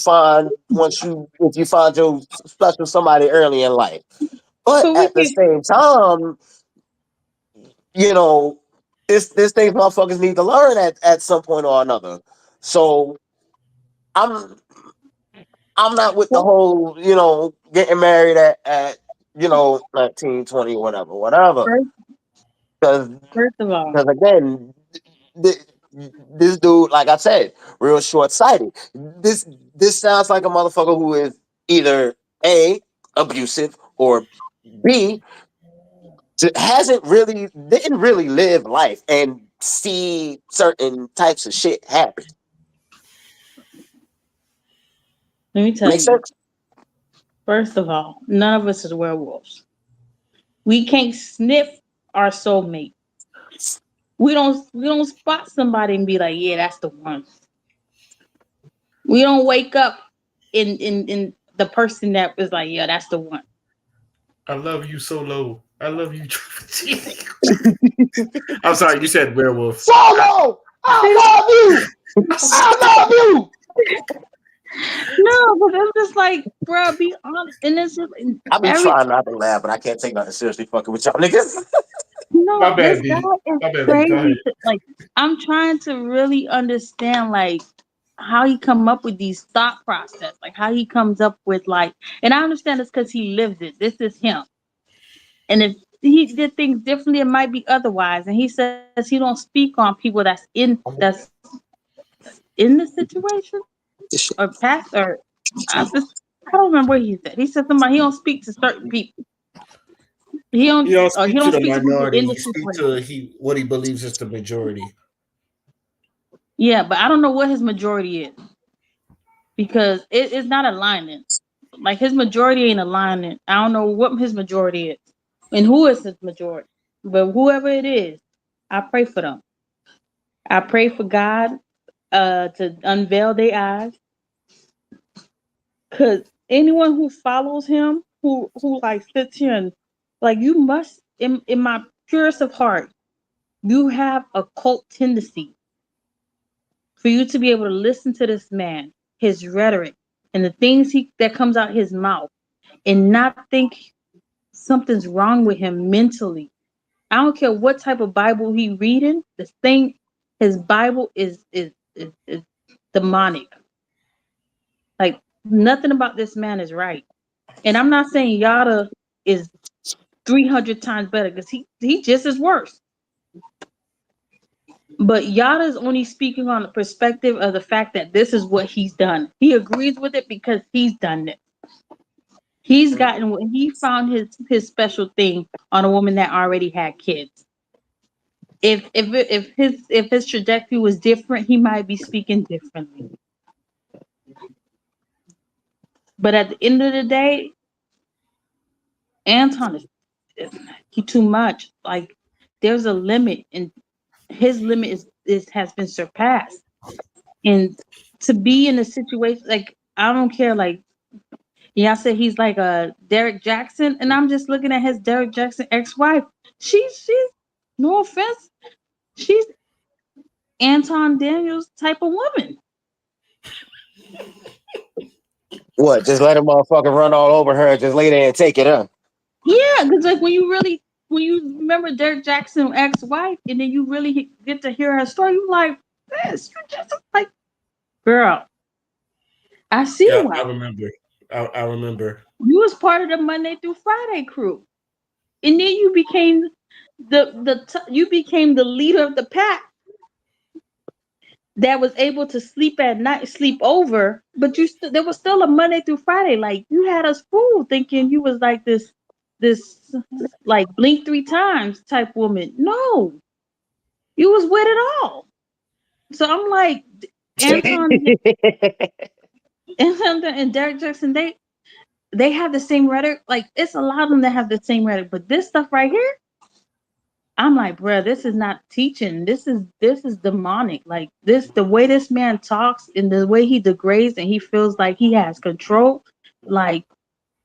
find your special somebody early in life. But So we at the can same time, you know, this things motherfuckers need to learn at some point or another. So I'm I'm not with the whole, getting married at 19, 20, whatever. first, Because first of all, again, th- this dude, like I said, real short sighted. This sounds like a motherfucker who is either A, abusive, or B, hasn't really didn't really live life and see certain types of shit happen. let me tell Make you. sense? First of all, none of us is werewolves. We can't sniff our soulmate. We don't spot somebody and be like, yeah, that's the one. We don't wake up in the person that was like, yeah, that's the one. I love you so low. I love you. I'm sorry, you said werewolf. Solo, I love you. I love you. No, but I'm just like, bro, be honest. And it's just I be every trying not to laugh, but I can't take nothing seriously fucking with y'all niggas. My no, this bad, guy B. is My bad, B. Go ahead. crazy. Like, I'm trying to really understand, like, how he come up with these thought process, like how he comes up with like, and I understand it's because he lives it. This is him. And if he did things differently, it might be otherwise. And he says he don't speak on people that's in the situation or past or I don't remember what he said. He said somebody he don't speak to certain people. You don't He speak to don't the speak to people minority. in the You speak to situation. what he believes is the majority. Yeah, but I don't know what his majority is because it's not aligning. Like his majority ain't aligning. I don't know what his majority is and who is his majority. But whoever it is, I pray for them. I pray for God to unveil their eyes. Cause anyone who follows him, who like sits here and like you must in my purest of heart, you have a cult tendency for you to be able to listen to this man, his rhetoric, and the things he that comes out his mouth, and not think something's wrong with him mentally. I don't care what type of Bible he reading. The thing, his Bible is demonic. Like nothing about this man is right. And I'm not saying Yada is 300 times better because he just as worse. But Yada is only speaking on the perspective of the fact that this is what he's done. He agrees with it because he's done it. He's gotten he found his special thing on a woman that already had kids. If his trajectory was different, he might be speaking differently. But at the end of the day, Anton is he too much. Like there's a limit, and his limit is has been surpassed. And to be in a situation like I don't care, like yeah, I said he's like a Derek Jackson, and I'm just looking at his Derek Jackson ex-wife. She's no offense, she's Anton Daniels type of woman. What? Just let a motherfucker run all over her and just lay there and take it up. Yeah, because like when you remember Derek Jackson ex-wife, and then you really get to hear her story, you like this. You just like, girl, I see Yeah, I why. remember. I remember. You was part of the Monday through Friday crew. and then you became you became the leader of the pack that was able to sleep at night, sleep over, but there was still a Monday through Friday. Like you had us fooled thinking you was like this like blink three times type woman. No, you was with it all. So I'm like, Anton, Anton and Derek Jackson, they have the same rhetoric. Like it's a lot of them that have the same rhetoric, but this stuff right here, I'm like, bruh, this is not teaching. This is demonic. Like this, the way this man talks and the way he degrades and he feels like he has control, like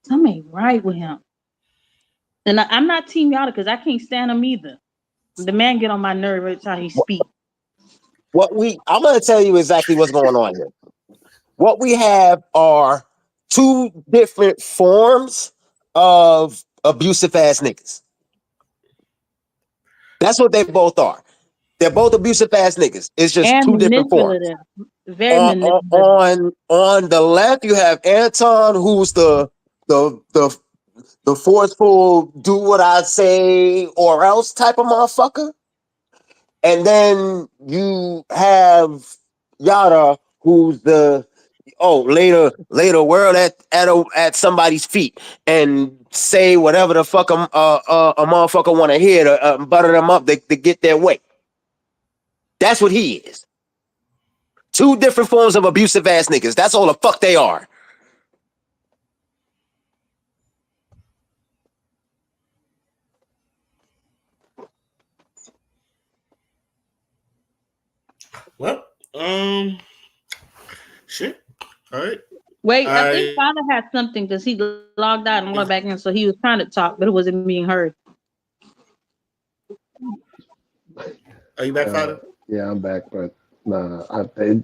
something ain't right with him. And I'm not Team Yada because I can't stand him either. The man get on my nerve every time he speaks. I'm going to tell you exactly what's going on here. What we have are two different forms of abusive ass niggas. That's what they both are. They're both abusive ass niggas. It's just And two different forms. manipulative. Very manipulative. On the left, you have Anton, who's the forceful, do what I say or else type of motherfucker. And then you have Yada, who's the later world at somebody's feet and say whatever the fuck a motherfucker want to hear to butter them up to get their way. That's what he is. Two different forms of abusive ass niggas. That's all the fuck they are. Well, shit. All right. Wait, I think Father had something because he logged out and logged back in, so he was trying to talk, but it wasn't being heard. Are you back, Father? Yeah, I'm back, but nah,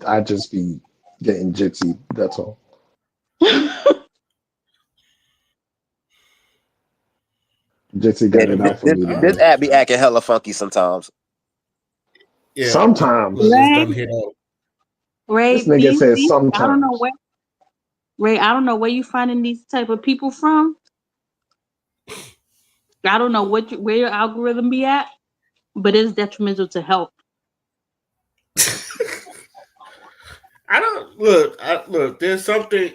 I just be getting gypsy. That's all. Gypsy got it out for me. This app be acting hella funky sometimes. Yeah, sometimes. Ray, this nigga says sometimes. I don't know where. Ray, I don't know where you finding these type of people from. I don't know where your algorithm be at, but it's detrimental to health. I don't look. There's something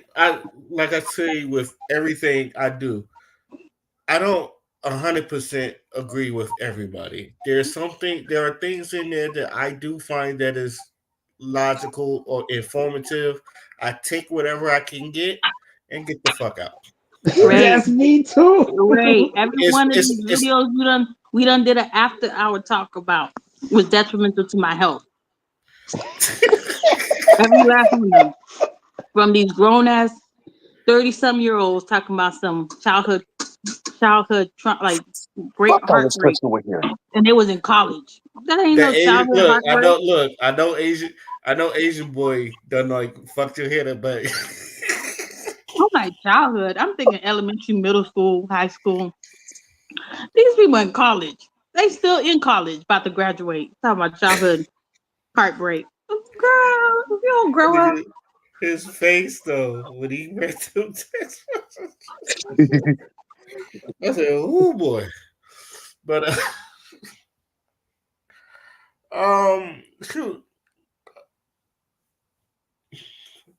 like I say with everything I do. I don't 100% agree with everybody. There are things in there that I do find that is logical or informative. I take whatever I can get and get the fuck out. Yes, me too. Ray, every one of these videos we done did an after hour talk about was detrimental to my health. Every last one of them. From these grown ass 30-some-year-olds talking about some childhood like great heartbreak, and it was in college. That ain't no childhood heartbreak. I know Asian boy done like fucked your head up, but Oh my childhood. I'm thinking elementary, middle school, high school. These people in college. They still in college, about to graduate. Talking about childhood heartbreak. Girl, you don't grow up. His face though, when he read them texts, I said, "Oh boy," but shoot,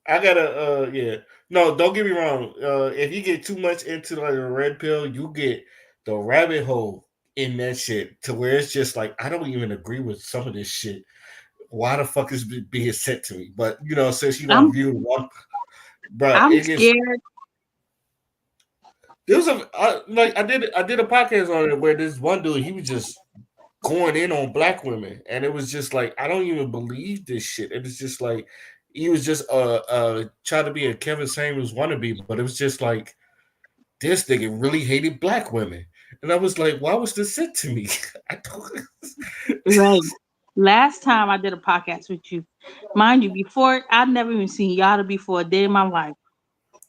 I gotta yeah. No, don't get me wrong. If you get too much into like a red pill, you get the rabbit hole in that shit to where it's just like I don't even agree with some of this shit. Why the fuck is being sent to me? But since you don't view one, but I'm scared. There was I did a podcast on it where this one dude he was just going in on black women, and it was just like I don't even believe this shit. It was just like he was just trying to be a Kevin Samuels wannabe, but it was just like this nigga really hated black women, and I was like, why was this sent to me? I don't. Right. Last time I did a podcast with you, mind you, before I'd never even seen Yada before a day in my life.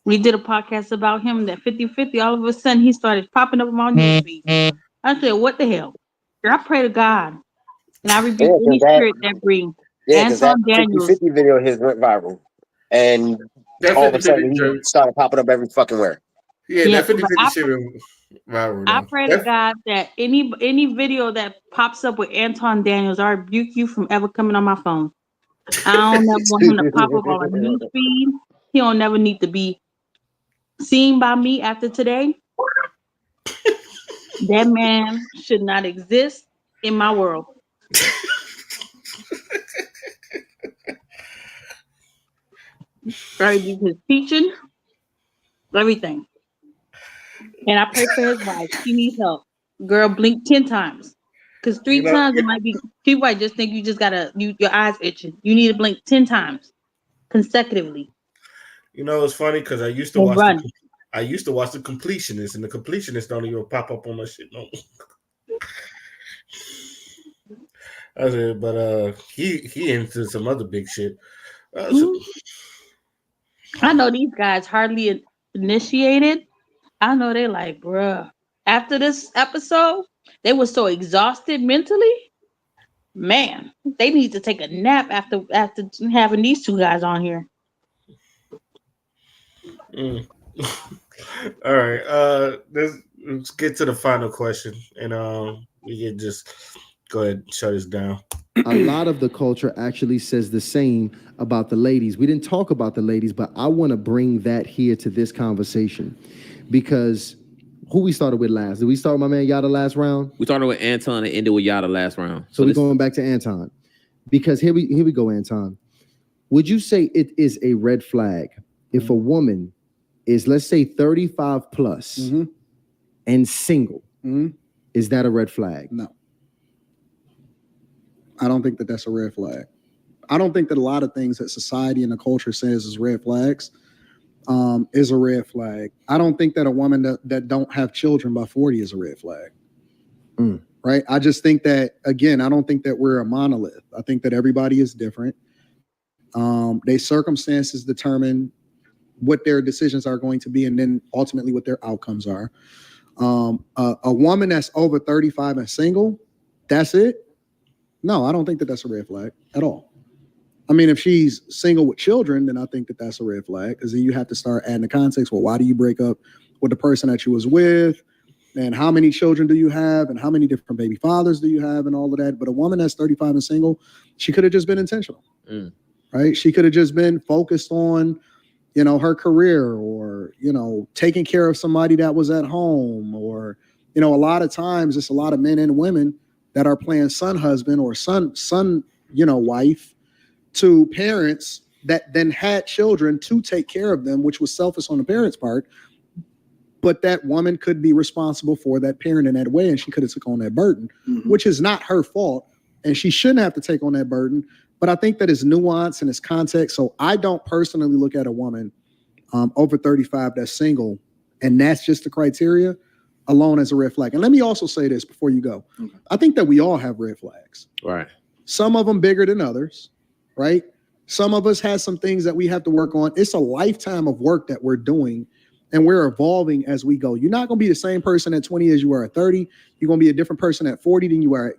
We did a podcast about him that 50-50. All of a sudden, he started popping up on my newsfeed. I said, what the hell? I pray to God. And I rebuke any spirit that brings. Yeah, because that 50-50 video his went viral. And all of a sudden, he started popping up every fucking where. Yeah, that 50-50 shit. Robert, I now. pray to God that any video that pops up with Anton Daniels, I rebuke you from ever coming on my phone. I don't ever want him to pop up on a news feed. He don't never need to be seen by me after today. That man should not exist in my world. Right? His teaching, everything. And I pray for his wife. She needs help. Girl, blink 10 times. Because You 3 know, times it might be, people might just think you just gotta, your eyes itching. You need to blink 10 times consecutively it's funny because and run. I used to watch the completionist, and the completionist don't even pop up on my shit no more. I said, but he into some other big shit. Mhm. I know these guys hardly initiated. I know they like, bruh. After this episode, they were so exhausted mentally. Man, they need to take a nap after having these two guys on here. Mm. All right. Let's get to the final question, and we can just go ahead and shut this down. A lot of the culture actually says the same about the ladies. We didn't talk about the ladies, but I want to bring that here to this conversation because who we started with last? Did we start with my man Yada last round? We started with Anton and ended with Yada last round. So we're going back to Anton because here we go, Anton. Would you say it is a red flag if a woman is, let's say, 35 plus and single? Is that a red flag? No. I don't think that that's a red flag. I don't think that a lot of things that society and the culture says is red flags is a red flag. I don't think that a woman that don't have children by 40 is a red flag. Right? I just think that, again, I don't think that we're a monolith. I think that everybody is different. Their circumstances determine what their decisions are going to be and then ultimately what their outcomes are. A woman that's over 35 and single, that's it. No, I don't think that that's a red flag at all. I mean, if she's single with children, then I think that that's a red flag because then you have to start adding the context. Well, why do you break up with the person that you was with? And how many children do you have? And how many different baby fathers do you have? And all of that. But a woman that's 35 and single, she could have just been intentional, right? She could have just been focused on, her career or, taking care of somebody that was at home or, a lot of times it's a lot of men and women that are playing son husband or son, wife to parents that then had children to take care of them, which was selfish on the parents' part. But that woman could be responsible for that parent in that way, and she could have took on that burden, which is not her fault, and she shouldn't have to take on that burden. But I think that is nuance and it's context. So I don't personally look at a woman over 35 that's single, and that's just the criteria alone as a red flag. And let me also say this before you go. I think that we all have red flags. Right. Some of them bigger than others, right? Some of us have some things that we have to work on. It's a lifetime of work that we're doing, and we're evolving as we go. You're not going to be the same person at 20 as you were at 30. You're going to be a different person at 40 than you were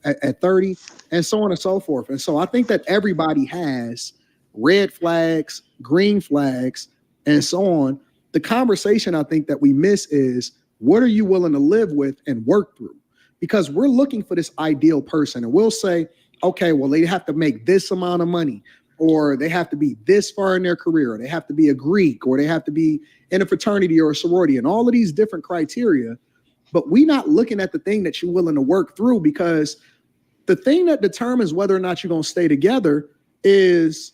at 30, and so on and so forth. And so I think that everybody has red flags, green flags, and so on. The conversation I think that we miss is, what are you willing to live with and work through? Because we're looking for this ideal person, and we'll say, okay, well, they have to make this amount of money, or they have to be this far in their career, or they have to be a Greek, or they have to be in a fraternity or a sorority, and all of these different criteria. But we're not looking at the thing that you're willing to work through, because the thing that determines whether or not you're going to stay together is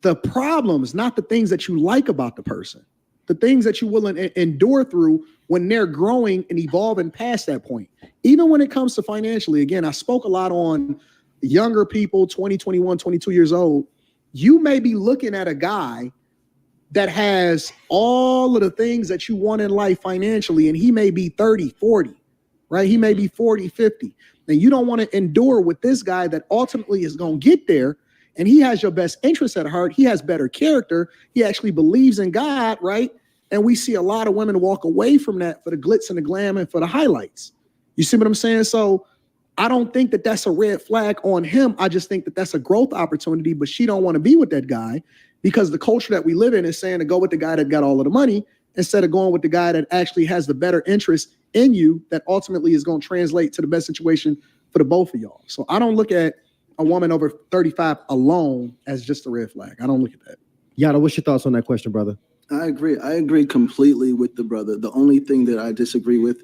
the problems, not the things that you like about the person. The things that you're willing to endure through when they're growing and evolving past that point. Even when it comes to financially, again, I spoke a lot on younger people, 20, 21, 22 years old. You may be looking at a guy that has all of the things that you want in life financially, and he may be 30, 40, right? He may be 40, 50. And you don't want to endure with this guy that ultimately is going to get there, and he has your best interest at heart. He has better character. He actually believes in God, right? And we see a lot of women walk away from that for the glitz and the glam and for the highlights. You see what I'm saying? So I don't think that that's a red flag on him. I just think that that's a growth opportunity, but she don't want to be with that guy because the culture that we live in is saying to go with the guy that got all of the money instead of going with the guy that actually has the better interest in you that ultimately is going to translate to the best situation for the both of y'all. So I don't look at a woman over 35 alone as just a red flag. I don't look at that. Yada, what's your thoughts on that question, brother? I agree. I agree completely with the brother. The only thing that I disagree with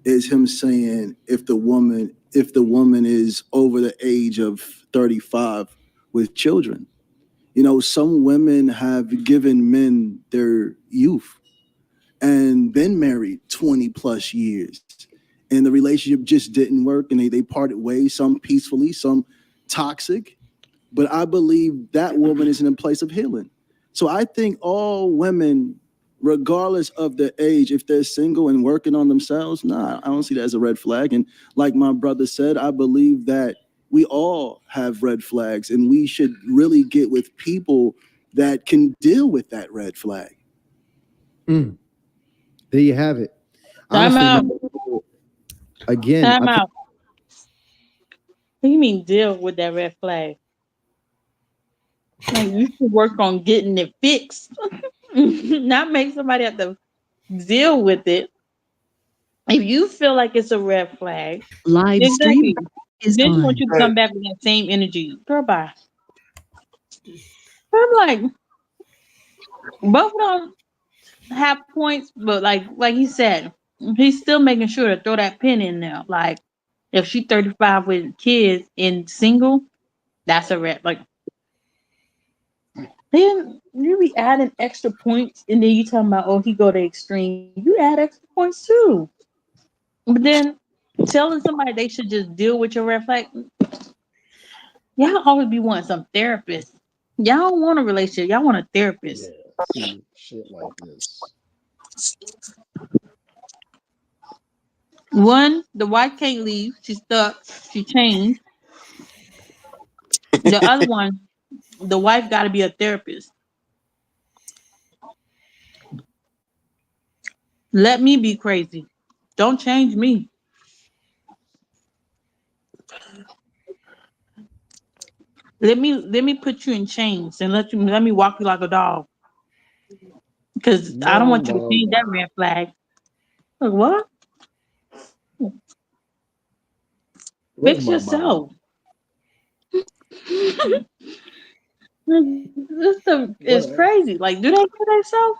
is him saying if the woman is over the age of 35 with children. You know, some women have given men their youth and been married 20 plus years. And the relationship just didn't work and they parted ways, some peacefully, some toxic. But I believe that woman is in a place of healing. So I think all women, regardless of their age, if they're single and working on themselves, nah, I don't see that as a red flag. And like my brother said, I believe that we all have red flags and we should really get with people that can deal with that red flag. There you have it. Time Honestly, out. again, Time I think out. What do you mean deal with that red flag? Like you should work on getting it fixed, not make somebody have to deal with it. If you feel like it's a red flag, Live stream exactly. is Then you want on. you to come back with that same energy. Girl, bye. I'm like, both of them have points, but like he said, he's still making sure to throw that pin in there. Like, if she 35 with kids and single, that's a red. Like, then you be adding extra points, and then you talking about, oh, he go to extreme. You add extra points too. But then telling somebody they should just deal with your red flag, y'all always be wanting some therapist. Y'all don't want a relationship. Y'all want a Yeah, therapist. see shit like this. One, the wife can't leave. She's stuck. She changed. The other one, the wife got to be a therapist. Let me be crazy. Don't change me. Let me put you in chains and let me walk you like a dog. Because I don't No, want you to no, change that no. red flag. Like, what? Where's Fix my Bible? yourself. This stuff is What? crazy. Like, do they for themselves?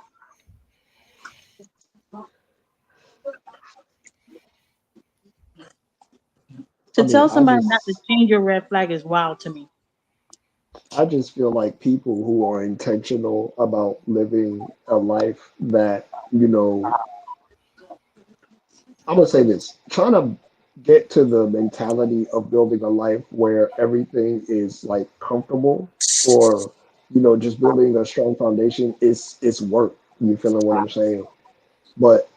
I To mean, tell somebody not to change your red flag is wild to me. I just feel like people who are intentional about living a life that, I'm gonna say this, trying to get to the mentality of building a life where everything is like comfortable or, just building a strong foundation is work. You feeling what I'm saying? But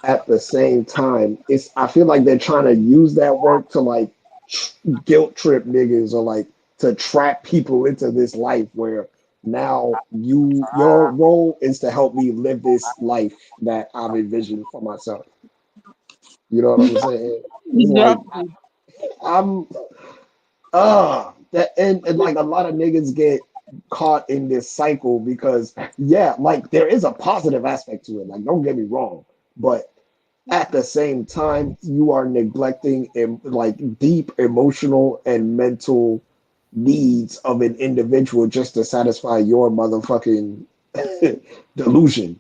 at the same time, I feel like they're trying to use that work to like guilt trip niggas or like to trap people into this life where now your role is to help me live this life that I've envisioned for myself. You know what I'm saying? It's like Exactly. I'm that and like a lot of niggas get caught in this cycle because yeah, like there is a positive aspect to it. Like don't get me wrong, but at the same time, you are neglecting like deep emotional and mental needs of an individual just to satisfy your motherfucking delusion.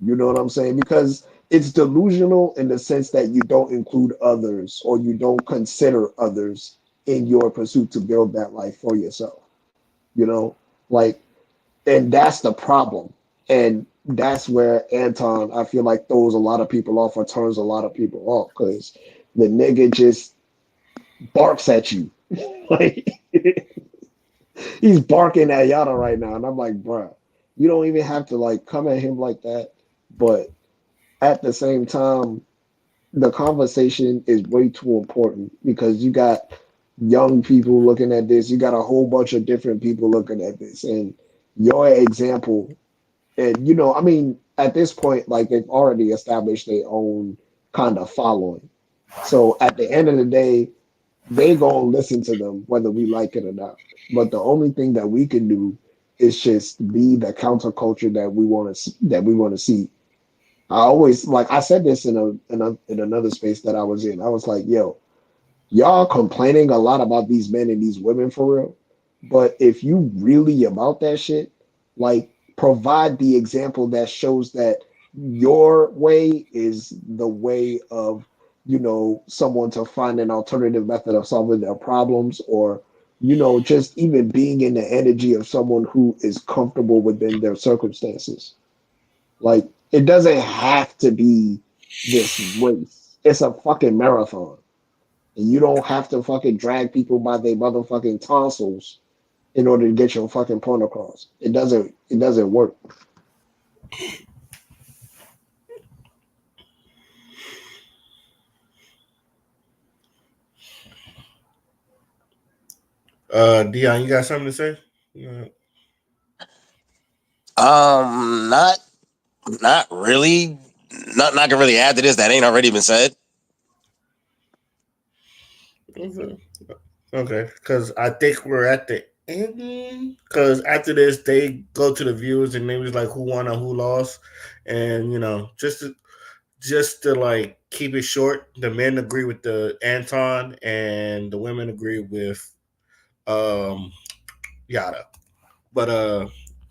You know what I'm saying? Because it's delusional in the sense that you don't include others or you don't consider others in your pursuit to build that life for yourself. You know, like, and that's the problem. And that's where Anton, I feel like, throws a lot of people off or turns a lot of people off because the nigga just barks at you. Like, he's barking at Yada right now. And I'm like, bruh, you don't even have to like come at him like that. But at the same time, the conversation is way too important because you got young people looking at this, you got a whole bunch of different people looking at this, and your example, and I mean, at this point, like they've already established their own kind of following. So at the end of the day, they gonna listen to them whether we like it or not. But the only thing that we can do is just be the counterculture that we want to see I always like I said this in another space that I was in. I was like, yo, y'all complaining a lot about these men and these women for real. But if you really about that shit, like provide the example that shows that your way is the way of, someone to find an alternative method of solving their problems, or, just even being in the energy of someone who is comfortable within their circumstances. Like it doesn't have to be this race. It's a fucking marathon. And you don't have to fucking drag people by their motherfucking tonsils in order to get your fucking point across. It doesn't work. Dion, you got something to say? Yeah. Not really. Nothing I can really add to this that ain't already been said. Okay, because I think we're at the end. Because after this, they go to the viewers and they was like, "Who won or who lost?" And just to like keep it short, the men agree with the Anton, and the women agree with um Yada. But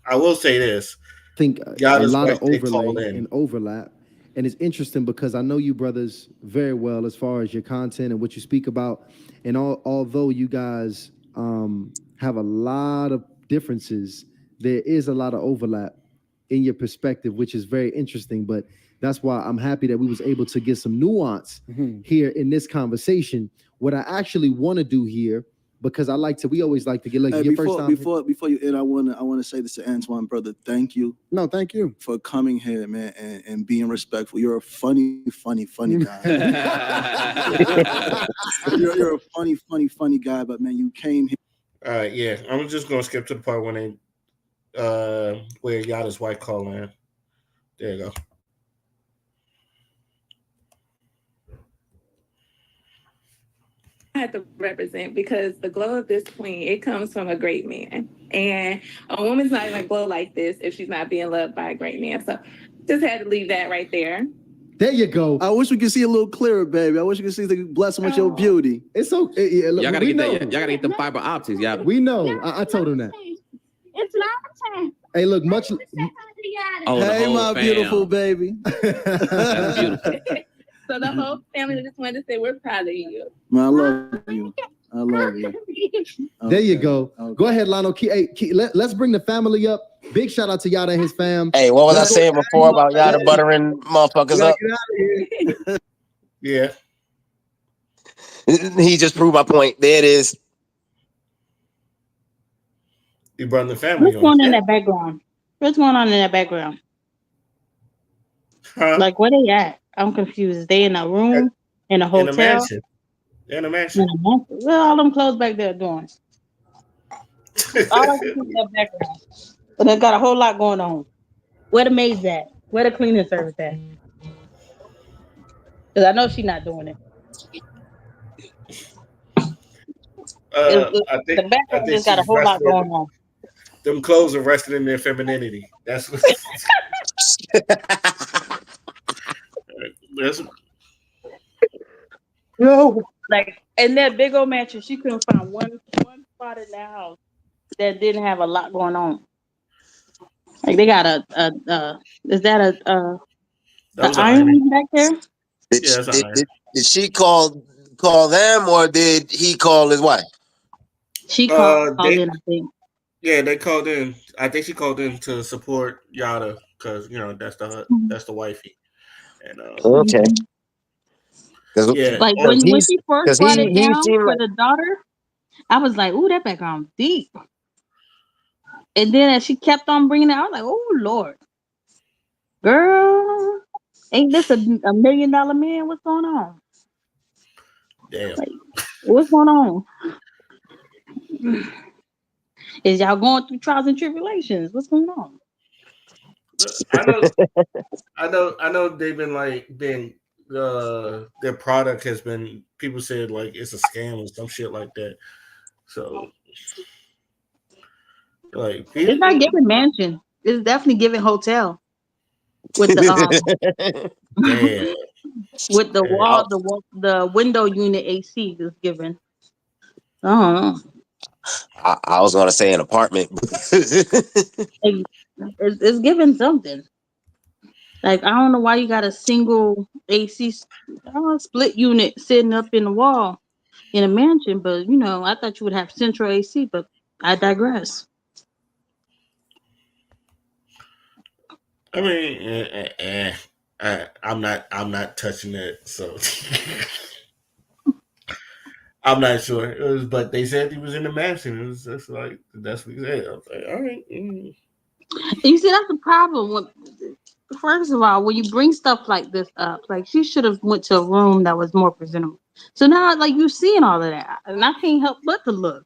I will say this: think a Yada's lot of wife did call overlay in. and overlap. And it's interesting because I know you brothers very well as far as your content and what you speak about. And although you guys have a lot of differences, there is a lot of overlap in your perspective, which is very interesting. But that's why I'm happy that we was able to get some nuance here in this conversation. What I actually want to do here, because we always like to get like Hey, your first time. before you end, I wanna say this to Antoine, brother. Thank you. No, thank you for coming here, man, and being respectful. You're a funny guy. you're a funny guy, but man, you came here. Yeah, I'm just gonna skip to the part when they where Yada's wife called in. There you go. I have to represent because the glow of this queen, it comes from a great man. And a woman's not gonna glow like this if she's not being loved by a great man. So just had to leave that right there. There you go. I wish we could see a little clearer, baby. I wish we could see the blessing with your beauty. It's so yeah, Y'all gotta we get know. that. Y'all gotta get the fiber optics. Y'all. We know. I told him that. It's my time. Hey, look, much. Oh, the Hey, whole my fam. beautiful baby. That's beautiful. So the whole family just wanted to say we're proud of you. Man, I love you. I love you. There you go. Okay. Go ahead, Lionel. Let's bring the family up. Big shout out to Yada and his fam. Hey, what was I saying before about Yada buttering motherfuckers up? Yeah. He just proved my point. There it is. He brought the family What's going on in that background? What's going on in that background? Huh? Like, where they at? I'm confused. They in a room? In a hotel? In a mansion. In a mansion. What are all them clothes back there doing? All I can see in that background. But they got a whole lot going on. Where the maid's at? Where the cleaning service at? Because I know she's not doing it. I think the background just got a she's whole lot resting. going on. Them clothes are resting in their femininity. That's what. That's No, like in that big old mansion, she couldn't find one spot in that house that didn't have a lot going on. Like they got is that an iron back there? Did she call them or did he call his wife? She called in, I think. Yeah, they called in. I think she called in to support Yada because that's the wifey. And okay. Yeah, like when she first brought it down for the daughter, I was like, "Ooh, that background deep." And then as she kept on bringing it, I was like, "Oh Lord, girl, ain't this a $1 million man? What's going on? Damn, like, what's going on? Is y'all going through trials and tribulations? What's going on?" I know. They've been their product has been people said like it's a scam or some shit like that. So like it's not giving mansion. It's definitely giving hotel. with the Damn. with the Hey, the window unit AC is given. I don't know. I was gonna say an apartment. It- it's given something. Like I don't know why you got a single AC split unit sitting up in the wall in a mansion, but I thought you would have central AC, but I digress. I mean, I'm not touching it, so I'm not sure. But they said he was in the mansion. It was just like that's what he said. I was like, all right. You see, that's the problem. First of all, when you bring stuff like this up, like she should have went to a room that was more presentable. So now, like you seeing all of that, and I can't help but to look.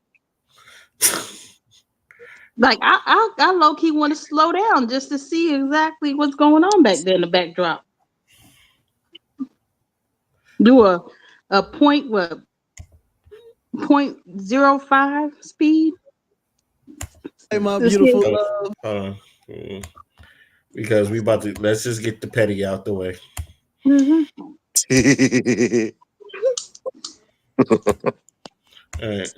Like I low key want to slow down just to see exactly what's going on back there in the backdrop. Do a .05 speed. Hey, my To see. beautiful Oh, love. mm, because we about to let's just get the petty out the way. Mhm. All right.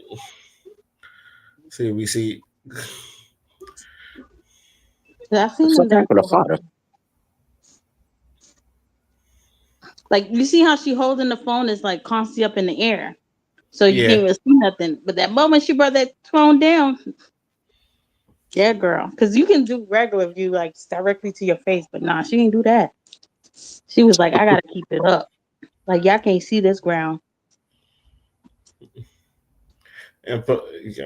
See, we see. I seen What's them happened to downstairs. father? Like you see how she holding the phone is like constantly up in the air, so you Yeah, can't even see nothing. But that moment she brought that phone down, yeah, girl, because you can do regular view like directly to your face, but nah, she didn't do that. She was like, I gotta keep it up. Like y'all can't see this ground. and but yeah,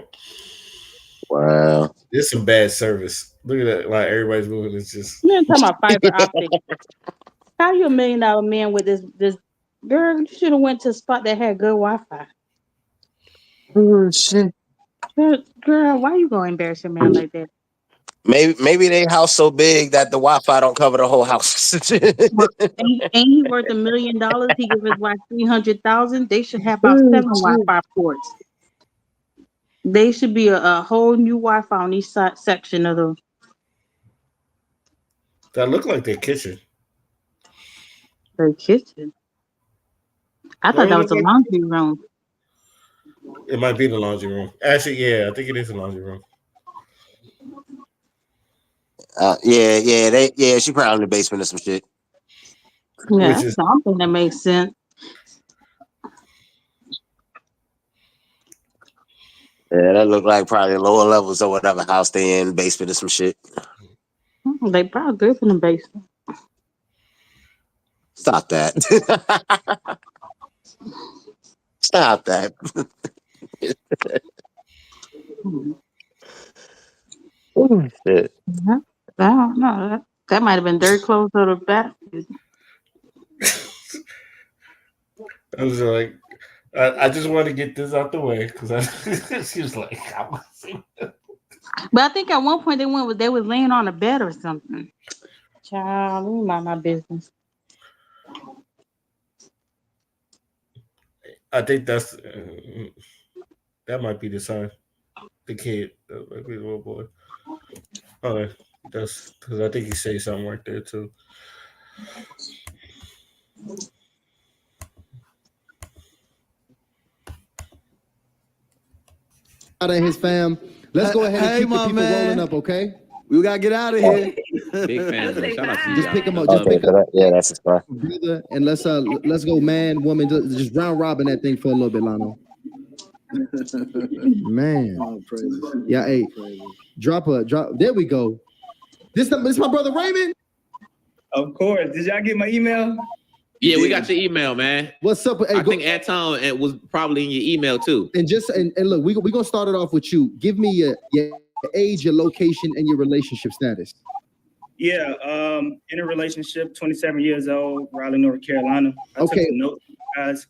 Wow. it's some bad service. Look at that. Like everybody's moving. It's just You ain't talking about fiber optic. How you $1 million man with this girl? You should have went to a spot that had good Wi-Fi. Oh, shit. Girl, why you gonna embarrass your man like that? Maybe they house so big that the Wi-Fi don't cover the whole house. Well, ain't he worth $1 million? He give his wife 300,000. They should have about Oh, 7 shit. Wi-Fi ports. They should be a whole new Wi-Fi on each section of that look like their kitchen. the kitchen. I thought Don't that it was look the like laundry room. it might be the laundry room? Actually, yeah, I think it is the laundry room. Yeah, she probably in the basement or some shit. Yeah, Which that's is something that makes sense. Yeah, that look like probably lower levels or whatever house they in, basement or some shit. They probably live in the basement. Stop that. Stop that. Oh, shit. Yeah. I don't know. That might have been very close to the back. I was like, I just want to get this out the way because she was like, I want to see. But I think at one point they was laying on a bed or something. Child, let me mind my business. I think that might be the son, the kid, that might be the little boy. Okay, that's because I think he say something right there too. Out of his fam. Let's go ahead and Hey, keep the my people man. rolling up, okay? We gotta get out of here. Big fan, man. Shout out to you. Just y'all. pick 'em I up. Just love pick it. up Yeah, that's his fine. brother, and let's go, man, woman. Just round robin that thing for a little bit, Lano. Man, Oh, praises. yeah. Hey, Praises. drop. There we go. This my brother Raymond. Of course. Did y'all get my email? Yeah, we got your email, man. What's up? Hey, I think Anton was probably in your email too. and look, we gonna start it off with you. Give me your age, your location, and your relationship status. Yeah, in a relationship, 27 years old, Raleigh, North Carolina. I Okay. took some notes, guys.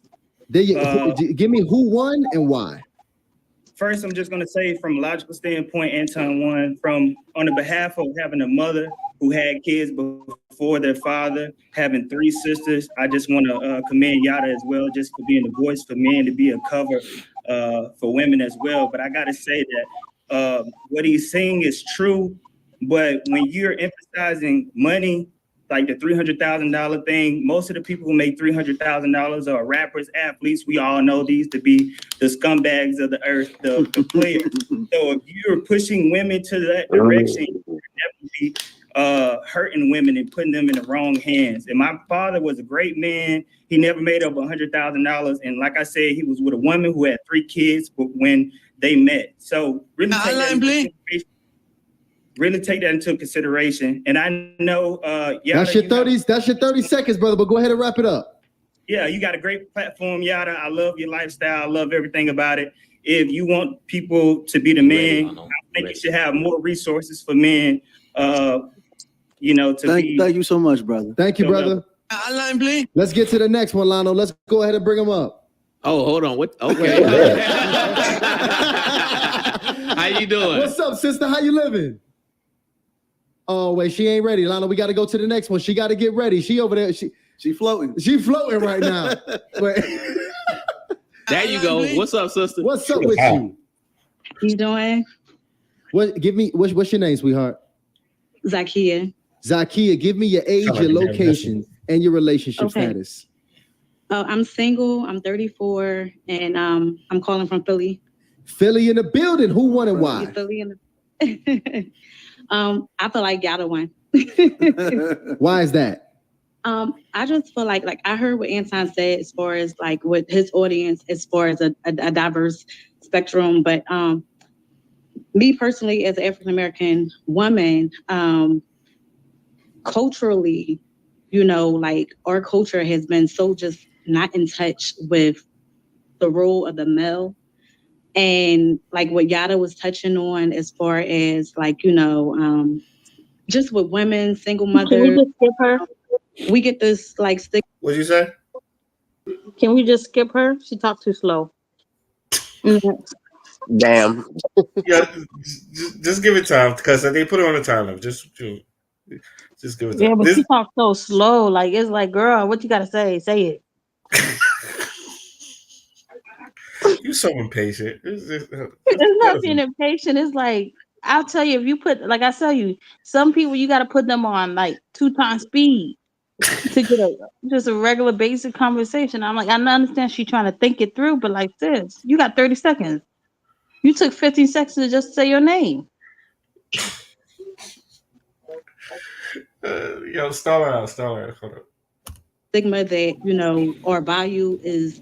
There you give me who won and why. First, I'm just going to say from a logical standpoint, Anton won on the behalf of having a mother who had kids before their father, having 3 sisters. I just want to commend Yada as well, just for being a voice for men, to be a cover for women as well. But I got to say that what he's saying is true. But when you're emphasizing money like the $300,000 thing. Most of the people who make $300,000 are rappers, athletes. We all know these to be the scumbags of the earth, the players. So if you're pushing women to that direction, you're definitely hurting women and putting them in the wrong hands. And my father was a great man. He never made over $100,000. And like I said, he was with a woman who had 3 kids when they met. So really take that into consideration. And I know that's your 30 seconds, brother, but go ahead and wrap it up. Yeah, you got a great platform, Yada. I love your lifestyle. I love everything about it. If you want people to be the man, I think you should have more resources for men. Thank you so much, brother. Thank you, brother. Let's get to the next one, Lano. Let's go ahead and bring him up. Oh, hold on. What? Okay. How you doing? What's up, sister? How you living? Oh, wait, she ain't ready. Lano, we got to go to the next one. She got to get ready. She over there. She floating. She floating right now. There you go. What's up, sister? What's up with you? You doing? What's your name, sweetheart? Zakia. Zakia, give me your age, your location, and your relationship status. Oh, I'm single. I'm 34, and I'm calling from Philly. Philly in the building. Who won and why? Philly in the I feel like Yada won. Why is that? I just feel like I heard what Anton said as far as like with his audience, as far as a diverse spectrum. But me personally, as an African American woman, culturally, like our culture has been so just not in touch with the role of the male. And like what Yada was touching on as far as like, just with women, single mothers. Can we just skip her? We get this like stick. What'd you say? Can we just skip her? She talked too slow. Damn. Yeah, just give it time because they put it on the timer. Just give it time. Yeah, but she talks so slow. Like it's like, girl, what you gotta say? Say it. You're so impatient. It's not being impatient. It's like I'll tell you, if you put like I tell you, some people you gotta put them on like 2 times speed to get just a regular basic conversation. I'm like, I understand she's trying to think it through, but like sis, you got 30 seconds. You took 15 seconds to just say your name. Yo, stall out. Hold up. Stigma that, our value is,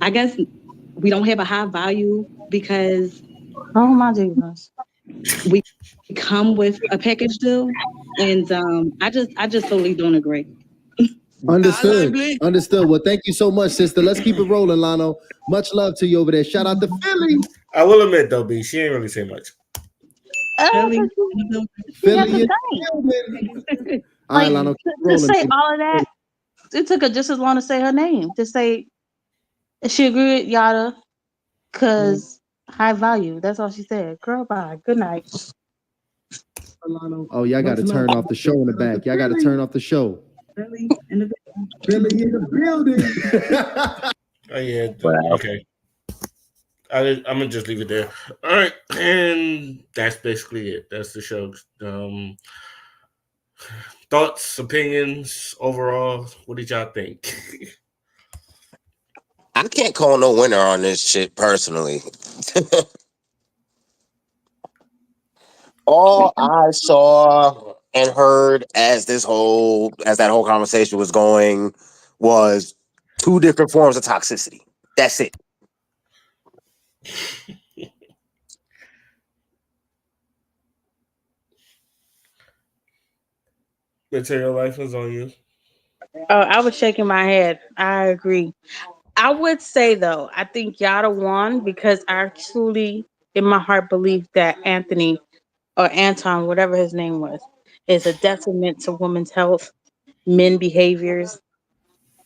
I guess we don't have a high value because oh my goodness, we come with a package deal, and I just totally don't agree. Understood. Well, thank you so much, sister. Let's keep it rolling, Lano. Much love to you over there. Shout out to Philly. I will admit though, B, she ain't really say much. Philly. Philly. All right, Lano. To say all of that, it took her just as long to say her name. To say she agreed with Yada because high value. That's all she said. Girl, bye. Good night. Oh, y'all got to turn off the show in the back. Y'all got to turn off the show. Philly in the building. Oh yeah. Okay. I'm gonna just leave it there. All right, and that's basically it. That's the show. Thoughts, opinions, overall. What did y'all think? I can't call no winner on this shit personally. All I saw and heard as that whole conversation was going was 2 different forms of toxicity. That's it. Material life is on you. Oh, I was shaking my head. I agree. I would say though, I think Yada won because I truly, in my heart, believe that Anthony or Anton, whatever his name was, is a detriment to women's health, men behaviors,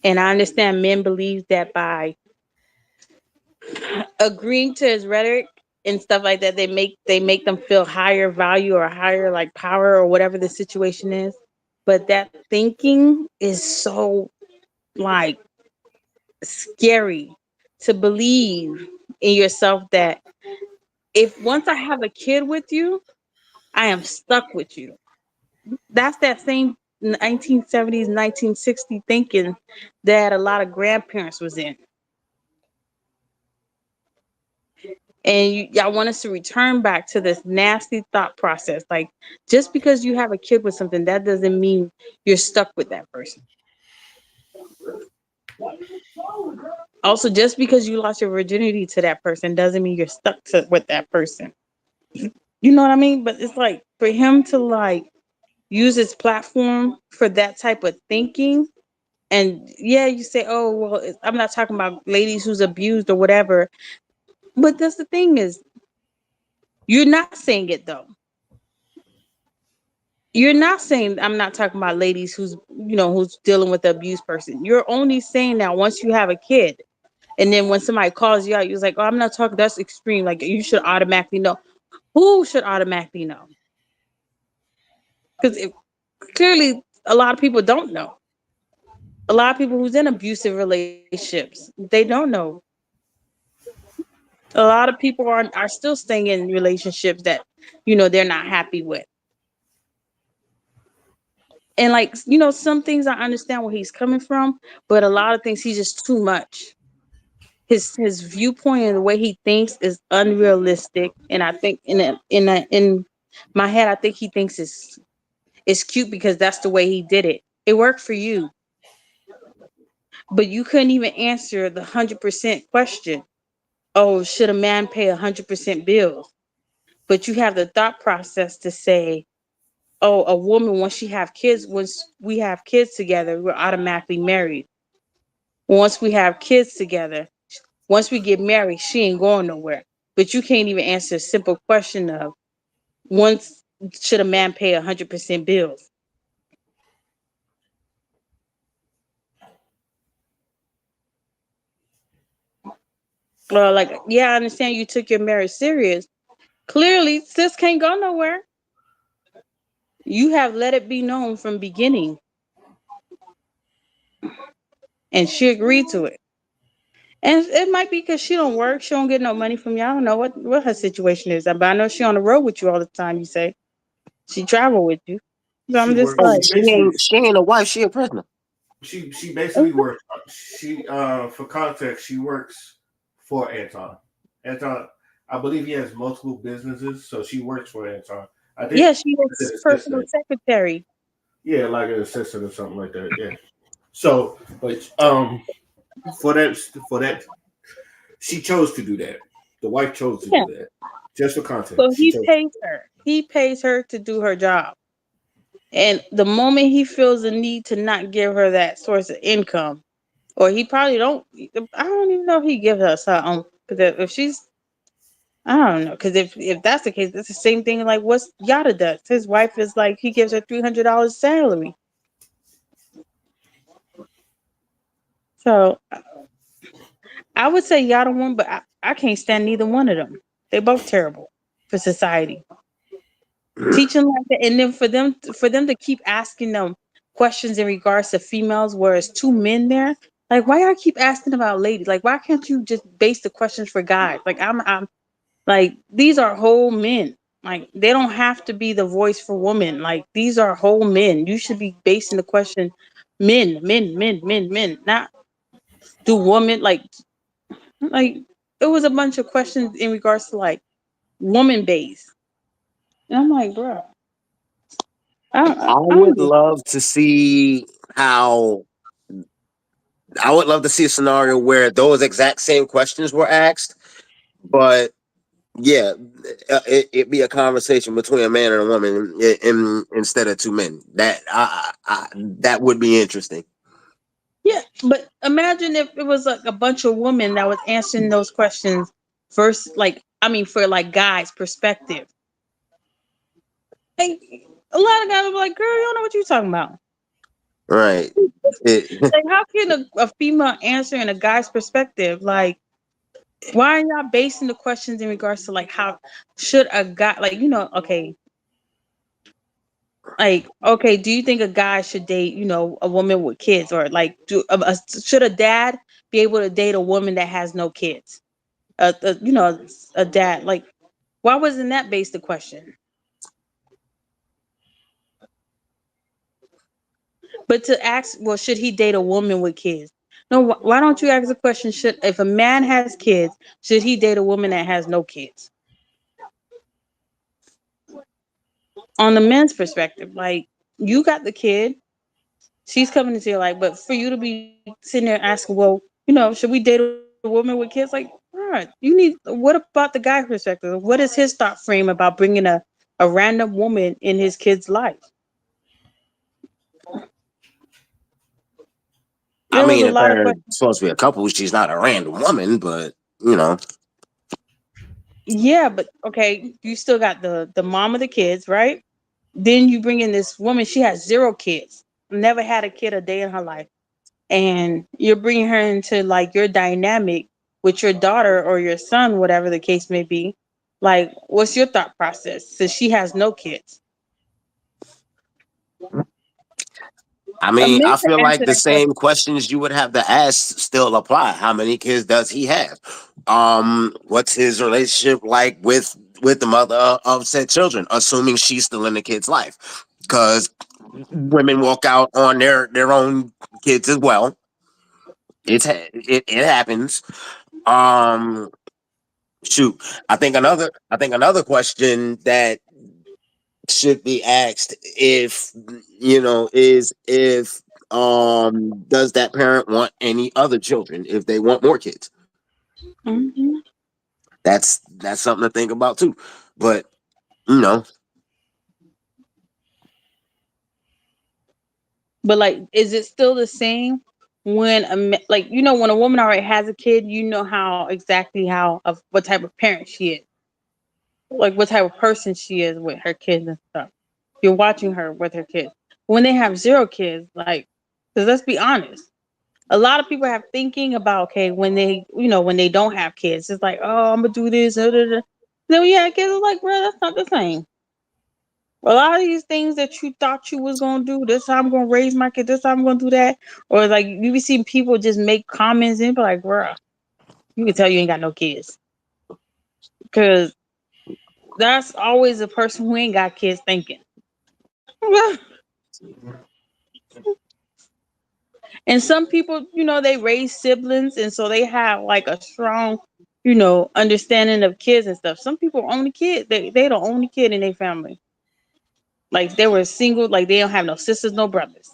and I understand men believe that by agreeing to his rhetoric and stuff like that, they make them feel higher value or higher like power or whatever the situation is. But that thinking is so like scary to believe in yourself that if once I have a kid with you, I am stuck with you. that's that same 1970s, 1960 thinking that a lot of grandparents was in. And y'all want us to return back to this nasty thought process. Like, just because you have a kid with something, that doesn't mean you're stuck with that person. Also, just because you lost your virginity to that person doesn't mean you're stuck with that person. You know what I mean? But it's like for him to like use his platform for that type of thinking. And yeah, you say, oh, well, I'm not talking about ladies who's abused or whatever. But that's the thing is, you're not saying it though. You're not saying I'm not talking about ladies who's dealing with the abused person. You're only saying that once you have a kid, and then when somebody calls you out, you're like, oh, I'm not talking. That's extreme. Like you should automatically know. Who should automatically know? Because clearly a lot of people don't know. A lot of people who's in abusive relationships, they don't know. A lot of people are still staying in relationships that they're not happy with. And like some things I understand where he's coming from, but a lot of things he's just too much. His viewpoint and the way he thinks is unrealistic, and I think in my head I think he thinks it's cute because that's the way he did it. It worked for you, but you couldn't even answer the 100% question. Oh, should a man pay 100% bills? But you have the thought process to say, oh, a woman once we have kids together, we're automatically married. Once we have kids together, once we get married, she ain't going nowhere. But you can't even answer a simple question of once should a man pay 100% bills? Well, like, yeah, I understand you took your marriage serious. Clearly, sis can't go nowhere. You have let it be known from beginning, and she agreed to it. And it might be because she don't work, she don't get no money from you. I don't know what her situation is, but I know she on the road with you all the time. You say she travel with you, so She I'm just works. Oh, like, She basically she ain't a wife. She a prisoner. she basically works. She for context, she works for Anton. Anton, I believe he has multiple businesses, so she works for Anton. I think yeah, she as was an personal assistant. secretary. Yeah, like an assistant or something like that. Yeah. So, but for that, she chose to do that. The wife chose to Yeah, do that. Just for so context, she he chose. pays her. He pays her to do her job. And the moment he feels the need to not give her that source of income, or he probably don't, I don't even know if he gives her something. Because if she's, I don't know. Because if that's the case, it's the same thing like what Yada does. His wife is like, he gives her $300 salary. So I would say Yada one, but I can't stand neither one of them. They're both terrible for society. Teaching like that, and then for them to keep asking them questions in regards to females, whereas two men there. Like, why y'all keep asking about ladies? Like, why can't you just base the questions for guys? Like, I'm like, these are whole men. Like, they don't have to be the voice for women. Like, these are whole men. You should be basing the question, men, men, men, men, men, not do woman like it was a bunch of questions in regards to like woman base. And I'm like, bro, I I don't would get. love to see how. I would love to see a scenario where those exact same questions were asked, but yeah, it be a conversation between a man and a woman instead of two men. That would be interesting. Yeah, but imagine if it was like a bunch of women that was answering those questions first, like I mean, for like guys' perspective. Like a lot of guys would be like, "Girl, you don't know what you're talking about." Right. It, Like, how can a female answer in a guy's perspective? Like, why are y'all basing the questions in regards to like how should a guy like okay, like okay, do you think a guy should date a woman with kids, or like should a dad be able to date a woman that has no kids? A dad, like, why wasn't that based the question? But to ask, well, should he date a woman with kids? No, why don't you ask the question? Should if a man has kids, should he date a woman that has no kids? On the men's perspective, like you got the kid, she's coming into your life, but for you to be sitting there asking, well, should we date a woman with kids? Like, right, what about the guy's perspective? What is his thought frame about bringing a random woman in his kid's life? I There was mean, a if lot of they're questions. supposed to be a couple, she's not a random woman, but Yeah, but okay, you still got the mom of the kids, right? Then you bring in this woman, she has 0 kids, never had a kid a day in her life. And you're bringing her into like your dynamic with your daughter or your son, whatever the case may be. Like, what's your thought process since she has no kids? I A mean, man I could feel like answer the that question. same questions you would have to ask still apply. How many kids does he have? What's his relationship like with the mother of said children, assuming she's still in the kid's life? Because women walk out on their own kids as well. It happens. Um, shoot, I think another question that should be asked if is if does that parent want any other children if they want more kids. Mhm. That's something to think about too, but you know But like, is it still the same when like when a woman already has a kid, you know how exactly how of what type of parent she is, like what type of person she is with her kids and stuff. You're watching her with her kids. When they have 0 kids, like, because let's be honest, a lot of people have thinking about, okay, when they don't have kids, it's like, oh, I'm gonna do this. Da, da, da. Then when you have kids, it's like, bro, that's not the same. A lot of these things that you thought you was gonna do, this how I'm gonna raise my kid, this how I'm gonna do that, or like you be seeing people just make comments and be like, bro, you can tell you ain't got no kids, because that's always a person who ain't got kids thinking. And some people, they raise siblings, and so they have like a strong, understanding of kids and stuff. Some people only kid, they the only kid in their family. Like they were single, like they don't have no sisters, no brothers.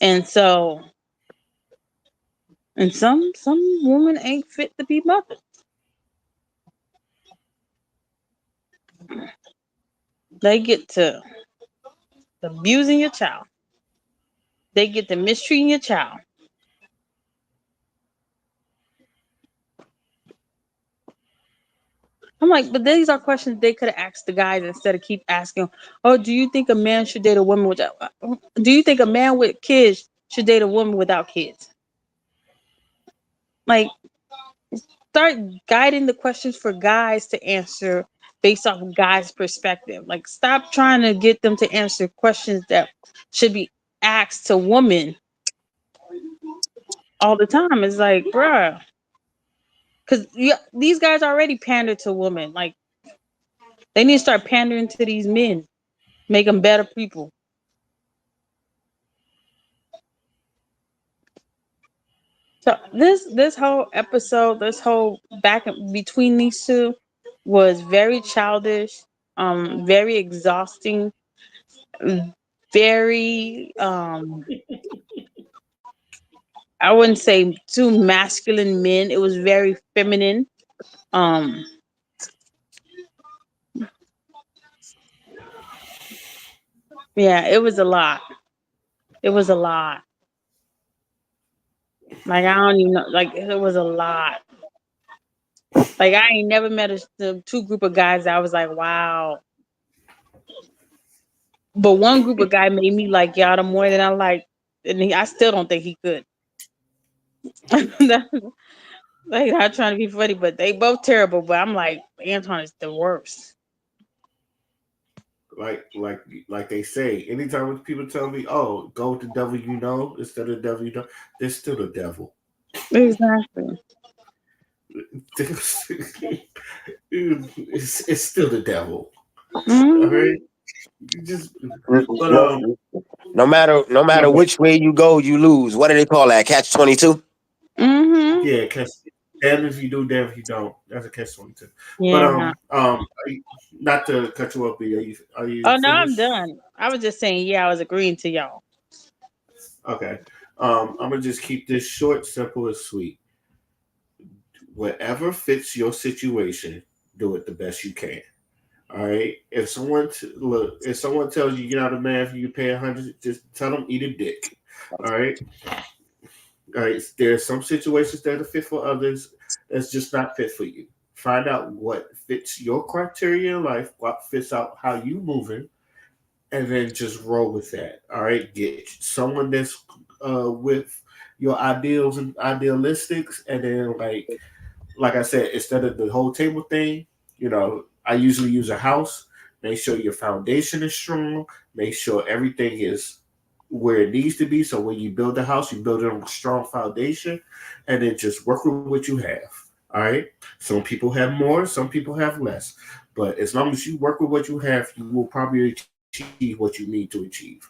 And so, and some women ain't fit to be mothers. They get to abusing your child. They get to mistreating your child. I'm like, but these are questions they could have asked the guys instead of keep asking. Oh, do you think a man should date a woman without? Do you think a man with kids should date a woman without kids? Like, start guiding the questions for guys to answer based off of guys' perspective. Like, stop trying to get them to answer questions that should be asked to women all the time. It's like, bruh, because these guys already pander to women. Like, they need to start pandering to these men, make them better people. So this whole episode, this whole back between these two was very childish, very exhausting, very I wouldn't say two masculine men. It was very feminine. Um yeah, it was a lot. It was a lot. Like I don't even know. Like it was a lot. Like I ain't never met the two group of guys that I was like, wow. But one group of guy made me like Yada more than I like, and I still don't think he could. Like not trying to be funny, but they both terrible. But I'm like, Anton is the worst. like they say, anytime when people tell me, "Oh, go with the devil you know instead of the devil you know," they're still the devil. Exactly. It's still the devil. All Mhm. right, you just but no, No matter Okay. which way you go, you lose. What do they call that? Catch 22. Mm-hmm. Yeah, cause damn if you do, damn if you don't. That's a catch 22. But Yeah. not to cut you up, B. Are you Oh no, I'm finished? done. I was just saying, yeah, I was agreeing to y'all. Okay. I'm gonna just keep this short, simple, and sweet. Whatever fits your situation, do it the best you can. All right. If someone tells you you're not a man for you pay 100, just tell them eat a dick. All right. All right. There's some situations that are fit for others. That's just not fit for you. Find out what fits your criteria in life, what fits out how you moving, and then just roll with that. All right. Get someone that's with your ideals and idealistics, and then like I said, instead of the whole table thing, I usually use a house. Make sure your foundation is strong. Make sure everything is where it needs to be. So when you build a house, you build it on a strong foundation, and then just work with what you have. All right. Some people have more, some people have less, but as long as you work with what you have, you will probably achieve what you need to achieve.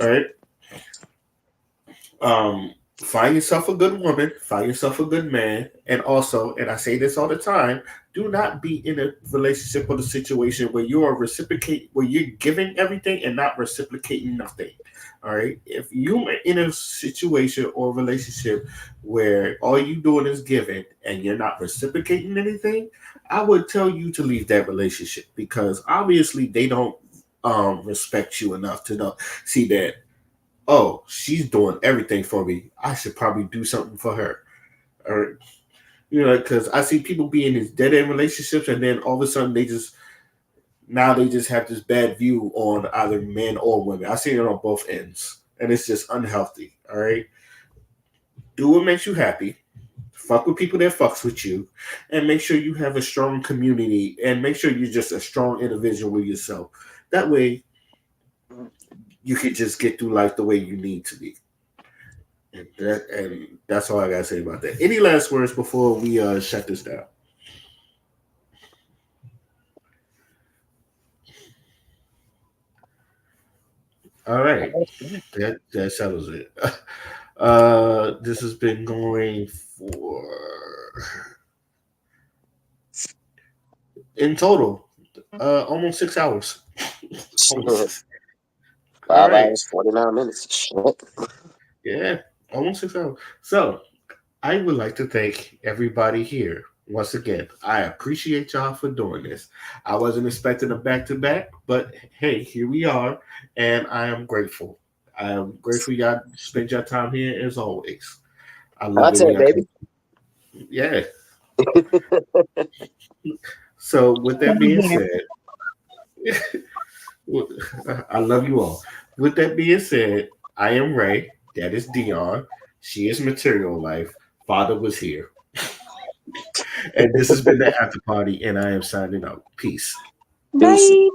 All right. Find yourself a good woman, find yourself a good man, and also, and I say this all the time, do not be in a relationship or a situation where you are reciprocate, where you're giving everything and not reciprocating nothing. All right. If you're in a situation or relationship where all you doing is giving and you're not reciprocating anything, I would tell you to leave that relationship because obviously they don't respect you enough to know see that oh, she's doing everything for me. I should probably do something for her. Or, because I see people be in these dead end relationships and then all of a sudden now they just have this bad view on either men or women. I see it on both ends. And it's just unhealthy. All right. Do what makes you happy. Fuck with people that fucks with you. And make sure you have a strong community and make sure you're just a strong individual yourself. That way you can just get through life the way you need to be. And that's all I gotta say about that. Any last words before we shut this down? All right, that settles it. This has been going for in total almost 6 hours. Almost. All Five right, hours, 49 minutes. Shit. yeah, almost 6 hours. So I would like to thank everybody here once again. I appreciate y'all for doing this. I wasn't expecting a back to back, but hey, here we are, and I am grateful. I am grateful y'all spend your time here as always. I love it when Content, y'all baby. come. Yeah. So with that being Here. said, I love you all. With that being said, I am Ray. That is Dion. She is Material Life. Father was here. And this has been the after party, and I am signing out. Peace. Deuces. Bye.